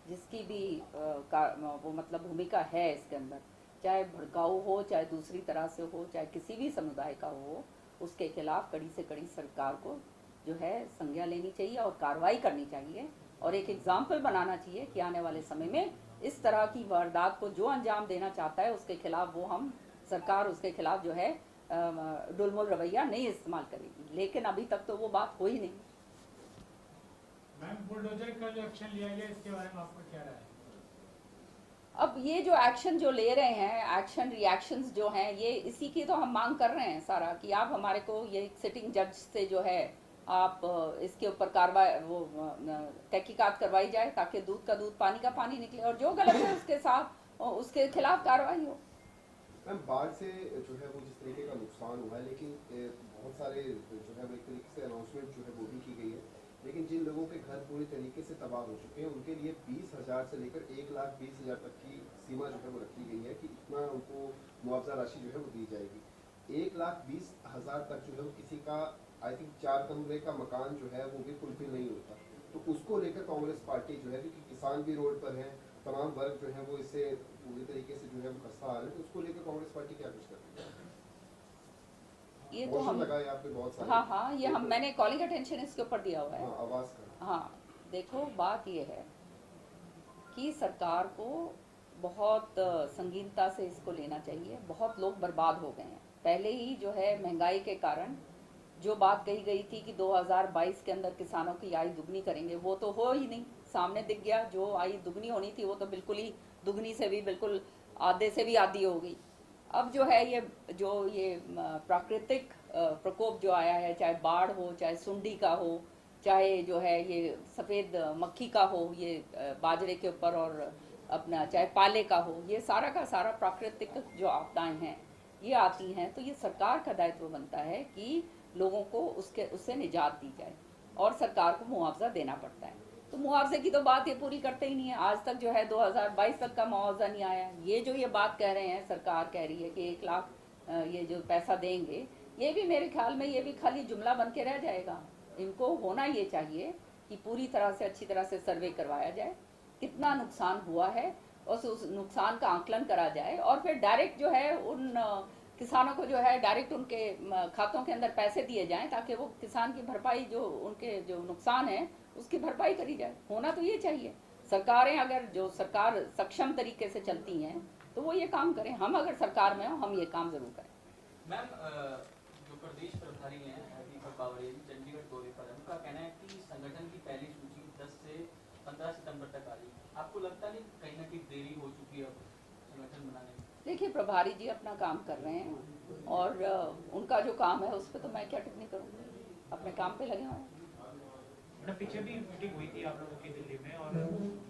जिसकी भी वो मतलब भूमिका है इसके अंदर, चाहे भड़काऊ हो चाहे दूसरी तरह से हो चाहे किसी भी समुदाय का हो, उसके खिलाफ कड़ी से कड़ी सरकार को जो है संज्ञा लेनी चाहिए और कार्रवाई करनी चाहिए और एक एग्जाम्पल बनाना चाहिए कि आने वाले समय में इस तरह की वारदात को जो अंजाम देना चाहता है उसके खिलाफ सरकार उसके खिलाफ जो है डुलमुल रवैया नहीं इस्तेमाल करेगी। लेकिन अभी तक तो वो बात हो ही नहीं। मैम, बुलडोजर का जो एक्शन लिया गया इसके बारे में आपका क्या राय है? अब ये जो एक्शन जो ले रहे हैं, एक्शन रिएक्शंस जो हैं, ये इसी की तो हम मांग कर रहे हैं सारा कि आप हमारे को ये सिटिंग जज से जो है आप इसके ऊपर कार्रवाई तहकीकात करवाई जाए ताकि दूध का दूध पानी का पानी निकले और जो गलत है उसके साथ उसके खिलाफ कार्रवाई हो। मैम, बाढ़ से जो है वो जिस तरीके का नुकसान हुआ है, लेकिन बहुत सारे जो है एक तरीके से अनाउंसमेंट जो है वो भी की गई है, लेकिन जिन लोगों के घर पूरी तरीके से तबाह हो चुके हैं उनके लिए 20,000 से लेकर 1,20,000 तक की सीमा जो है वो रखी गई है कि इतना उनको मुआवजा राशि जो है वो दी जाएगी। 1,20,000 तक जो है वो किसी का आई थिंक 4 कमरे का मकान जो है वो भी फुलफिल नहीं होता, तो उसको लेकर कांग्रेस पार्टी जो है, क्योंकि किसान भी रोड पर है, तमाम वर्ग जो है वो इससे पूरी तरीके से जो है वो खस्ता आ रहे हैं, तो उसको लेकर कांग्रेस पार्टी क्या कुछ करती है? ये तो हम लगाए आपने बहुत सारे। हाँ ये मैंने कॉलिंग अटेंशन इसके ऊपर दिया हुआ है। आवाज का। हाँ, देखो बात ये है कि सरकार को बहुत संगीनता से इसको लेना चाहिए। बहुत लोग बर्बाद हो गए हैं। पहले ही जो है महंगाई के कारण जो बात कही गई थी कि 2022 के अंदर किसानों की आय दुगनी करेंगे, वो तो हो ही नहीं, सामने दिख गया। जो आय दुगनी होनी थी वो तो बिल्कुल ही दुगनी से भी बिल्कुल आधे से भी आधी हो गई। अब जो है ये प्राकृतिक प्रकोप जो आया है, चाहे बाढ़ हो, चाहे सुंडी का हो, चाहे जो है ये सफ़ेद मक्खी का हो, ये बाजरे के ऊपर, और अपना चाहे पाले का हो, ये सारा का सारा प्राकृतिक जो आपदाएं हैं ये आती हैं, तो ये सरकार का दायित्व बनता है कि लोगों को उससे निजात दी जाए और सरकार को मुआवजा देना पड़ता है। तो मुआवजे की तो बात ये पूरी करते ही नहीं है। आज तक जो है 2022 तक का मुआवजा नहीं आया। ये जो ये बात कह रहे हैं, सरकार कह रही है कि ये जो पैसा देंगे, ये भी मेरे ख्याल में ये भी खाली जुमला बन के रह जाएगा। इनको होना ये चाहिए कि पूरी तरह से अच्छी तरह से सर्वे करवाया जाए, कितना नुकसान हुआ है और उस नुकसान का आकलन करा जाए, और फिर डायरेक्ट जो है उन किसानों को जो है डायरेक्ट उनके खातों के अंदर पैसे दिए जाएं, ताकि वो किसान की भरपाई, जो उनके जो नुकसान है उसकी भरपाई करी जाए। होना तो ये चाहिए। सरकारें अगर, जो सरकार सक्षम तरीके से चलती हैं तो वो ये काम करें। हम अगर सरकार में हो, हम ये काम जरूर करें। मैम, जो प्रदेश प्रभारी हैं दीपक बावरिया जी चंडीगढ़ दौरे पर हैं, उनका कहना है कि संगठन की पहली सूची 10 से 15 सितंबर तक आ रही है। आपको लगता नहीं कहीं ना कहीं देरी हो चुकी है अब संगठन बनाने में? देखिए, प्रभारी जी अपना काम कर रहे हैं और उनका जो काम है उस पर तो मैं क्या टिप्पणी करूँगी, अपने काम पे लगे हुए हैं। मैडम, पीछे भी मीटिंग हुई थी आप लोगों की दिल्ली में, और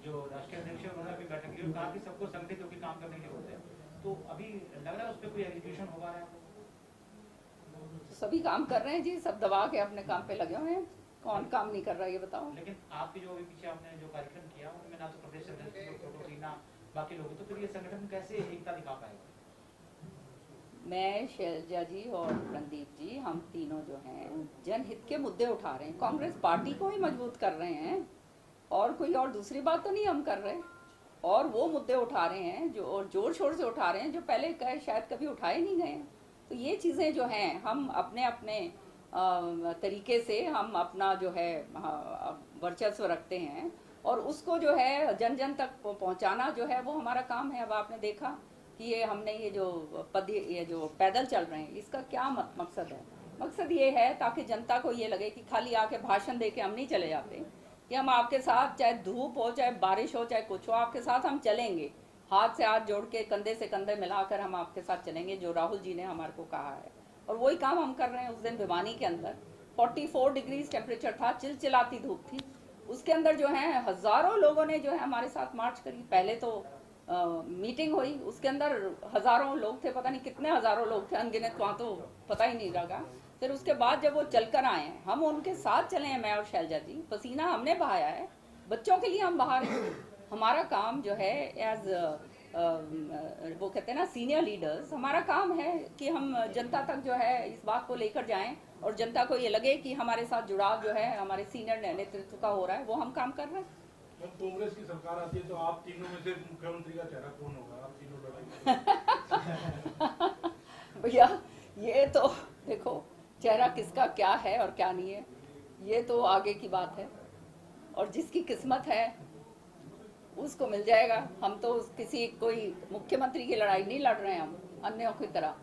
जो राष्ट्रीय अध्यक्ष है उन्होंने भी बैठक की और कहा कि सबको संगठित होकर काम करने की जरूरत है। तो अभी लग रहा है उस पर कोई एग्जीक्यूशन हो रहा है? सभी काम कर रहे हैं जी, सब दबा के अपने काम पे लगे हुए हैं। कौन काम नहीं कर रहा है ये बताओ। लेकिन आपके जो अभी पीछे आपने जो कार्यक्रम किया उनमें ना तो प्रदेश अध्यक्ष ना बाकी लोग, तो फिर ये संगठन कैसे एकता दिखा पाएगा? मैं, शैलजा जी और रणदीप जी, हम तीनों जो हैं जनहित के मुद्दे उठा रहे हैं, कांग्रेस पार्टी को ही मजबूत कर रहे हैं, और कोई और दूसरी बात तो नहीं हम कर रहे। और वो मुद्दे उठा रहे हैं जो, और जोर शोर से उठा रहे हैं, जो पहले शायद कभी उठाए नहीं गए। तो ये चीज़ें जो हैं, हम अपने अपने तरीके से हम अपना जो है वर्चस्व रखते हैं, और उसको जो है जन जन तक पहुंचाना जो है वो हमारा काम है। अब आपने देखा कि ये हमने ये जो पैदल चल रहे हैं, इसका क्या मकसद है? मकसद ये है ताकि जनता को ये लगे कि खाली आके भाषण दे के हम नहीं चले जाते, कि हम आपके साथ, चाहे धूप हो, चाहे बारिश हो, चाहे कुछ हो, आपके साथ हम चलेंगे, हाथ से हाथ जोड़ के, कंधे से कंधे मिलाकर हम आपके साथ चलेंगे, जो राहुल जी ने हमारे को कहा है। और वही काम हम कर रहे हैं। उस दिन भिवानी के अंदर 44 डिग्री टेम्परेचर था, चिलचिलाती धूप थी, उसके अंदर जो है हजारों लोगों ने जो है हमारे साथ मार्च करी। पहले तो मीटिंग हुई, उसके अंदर हजारों लोग थे, पता नहीं कितने हजारों लोग थे, अनगिनत, वहाँ तो पता ही नहीं लगा। फिर उसके बाद जब वो चलकर आए हैं, हम उनके साथ चले हैं, मैं और शैलजा जी, पसीना हमने बहाया है, बच्चों के लिए हम बहा रहे हैं। हमारा काम जो है एज वो कहते हैं ना सीनियर लीडर्स, हमारा काम है कि हम जनता तक जो है इस बात को लेकर जाएं, और जनता को ये लगे कि हमारे साथ जुड़ाव जो है हमारे सीनियर नेतृत्व का हो रहा है, वो हम काम कर रहे हैं। जब कांग्रेस की सरकार आती है तो आप तीनों में से मुख्यमंत्री का चेहरा कौन होगा? आप तीनों लड़ाई भैया, ये तो देखो, चेहरा किसका क्या है और क्या नहीं है, ये तो आगे की बात है, और जिसकी किस्मत है उसको मिल जाएगा। हम तो किसी कोई मुख्यमंत्री की लड़ाई नहीं लड़ रहे हैं, हम अन्यों की तरह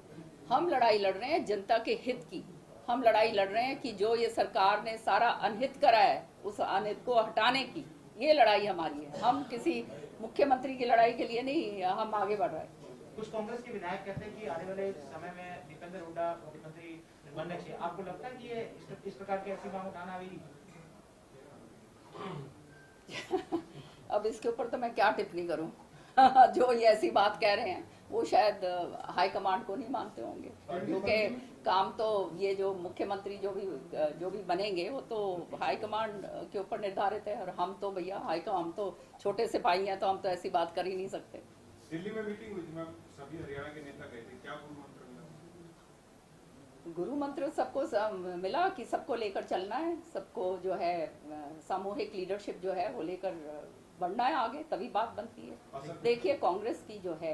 हम लड़ाई लड़ रहे हैं जनता के हित की। हम लड़ाई लड़ रहे हैं कि जो ये सरकार ने सारा अनहित करा है, उस अनहित को हटाने की ये लड़ाई हमारी है। हम किसी मुख्यमंत्री की लड़ाई के लिए नहीं हम आगे बढ़ रहे हैं। कुछ कांग्रेस के विधायक कहते हैं कि आने वाले समय में दीपेंद्र हुड्डा मुख्यमंत्री बनना चाहिए। आपको लगता है कि ये इस प्रकार की ऐसी मांग उठाना भी अब इसके ऊपर तो मैं क्या टिप्पणी करूं? जो ये ऐसी बात कह रहे हैं वो शायद हाई कमांड को नहीं मानते होंगे, क्योंकि काम तो ये जो मुख्यमंत्री जो भी बनेंगे वो तो हाई कमांड के ऊपर निर्धारित है, और हम तो भैया हम तो छोटे सिपाही हैं, तो हम तो ऐसी बात कर ही नहीं सकते। दिल्ली में मीटिंग हुई थी मैम, सभी हरियाणा के नेता गए थे, क्या गुरु मंत्र मिला? गुरु मंत्र सबको मिला कि सबको लेकर चलना है, सबको जो है सामूहिक लीडरशिप जो है वो लेकर बढ़ना है आगे, तभी बात बनती है। देखिए, कांग्रेस की जो है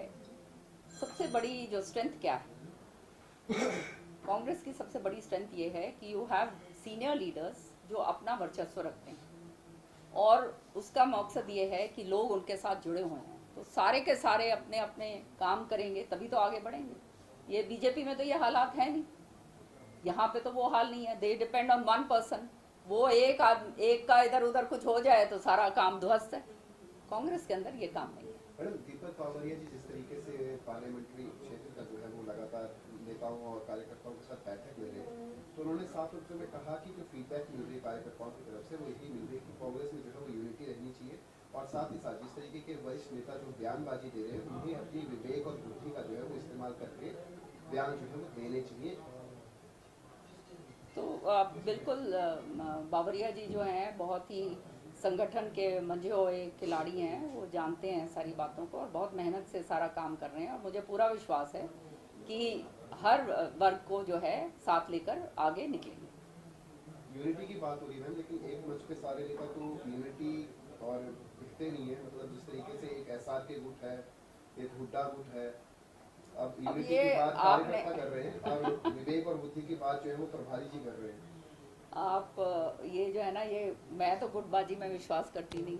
सबसे बड़ी जो स्ट्रेंथ क्या है? कांग्रेस की सबसे बड़ी स्ट्रेंथ ये है कि यू हैव सीनियर लीडर्स जो अपना वर्चस्व रखते हैं, और उसका मकसद ये है कि लोग उनके साथ जुड़े हुए हैं, तो सारे के सारे अपने अपने काम करेंगे तभी तो आगे बढ़ेंगे। ये बीजेपी में तो ये हालात है नहीं, यहाँ पे तो वो हाल नहीं है। They depend on one person, वो एक का इधर उधर कुछ हो जाए तो सारा काम ध्वस्त है। कांग्रेस के अंदर ये काम नहीं है। मैडम, दीपक बावरिया जी जिस तरीके से पार्लियामेंट्री क्षेत्र का जो है वो लगातार नेताओं और कार्यकर्ताओं के साथ बैठक में रहे, तो उन्होंने साफ रूप में कहा कि जो फीडबैक मिल रही है कार्यकर्ताओं की तरफ से वो यही मिल रही है कि कांग्रेस में जो है वो यूनिटी रहनी चाहिए, और साथ ही साथ जिस तरीके के वरिष्ठ नेता जो बयानबाजी दे रहे हैं उन्हें अपनी विवेक और बुद्धि का जो है वो इस्तेमाल करके बयान जो है वो देने चाहिए। तो बिल्कुल बावरिया जी जो हैं बहुत ही संगठन के मंझे हुए खिलाड़ी हैं, वो जानते हैं सारी बातों को और बहुत मेहनत से सारा काम कर रहे हैं, और मुझे पूरा विश्वास है कि हर वर्ग को जो है साथ लेकर आगे निकलेंगे। यूनिटी की बात हो रही है मैम, लेकिन एक मंच पे सारे नेता तो यूनिटी और दिखते नहीं है। मतलब जिस तरीके से एक एसआर के गुट है, एक हुड्डा गुट है, अब यूनिटी ये की बात आपने- कार्यकर्ता कर रहे हैं और विवेक और बुद्धि की बात जो है वो प्रभारी जी कर रहे हैं। आप ये जो है ना, ये मैं तो गुटबाजी में विश्वास करती नहीं।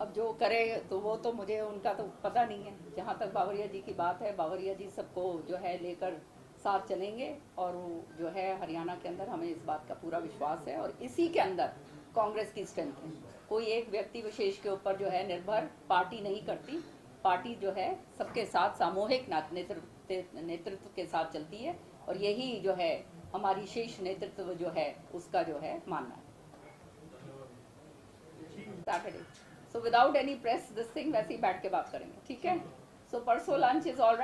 अब जो करे तो वो तो मुझे उनका तो पता नहीं है। जहाँ तक बावरिया जी की बात है, बावरिया जी सबको जो है लेकर साथ चलेंगे और वो जो है हरियाणा के अंदर हमें इस बात का पूरा विश्वास है और इसी के अंदर कांग्रेस की स्ट्रेंथ है। कोई एक व्यक्ति विशेष के ऊपर जो है निर्भर पार्टी नहीं करती। पार्टी जो है सबके साथ सामूहिक नेतृत्व के साथ चलती है और यही जो है हमारी शीर्ष नेतृत्व जो है उसका जो है मानना है। Saturday, so without any press this thing वैसे ही बैठ के बात करेंगे, ठीक है। सो परसों लंच इज ऑल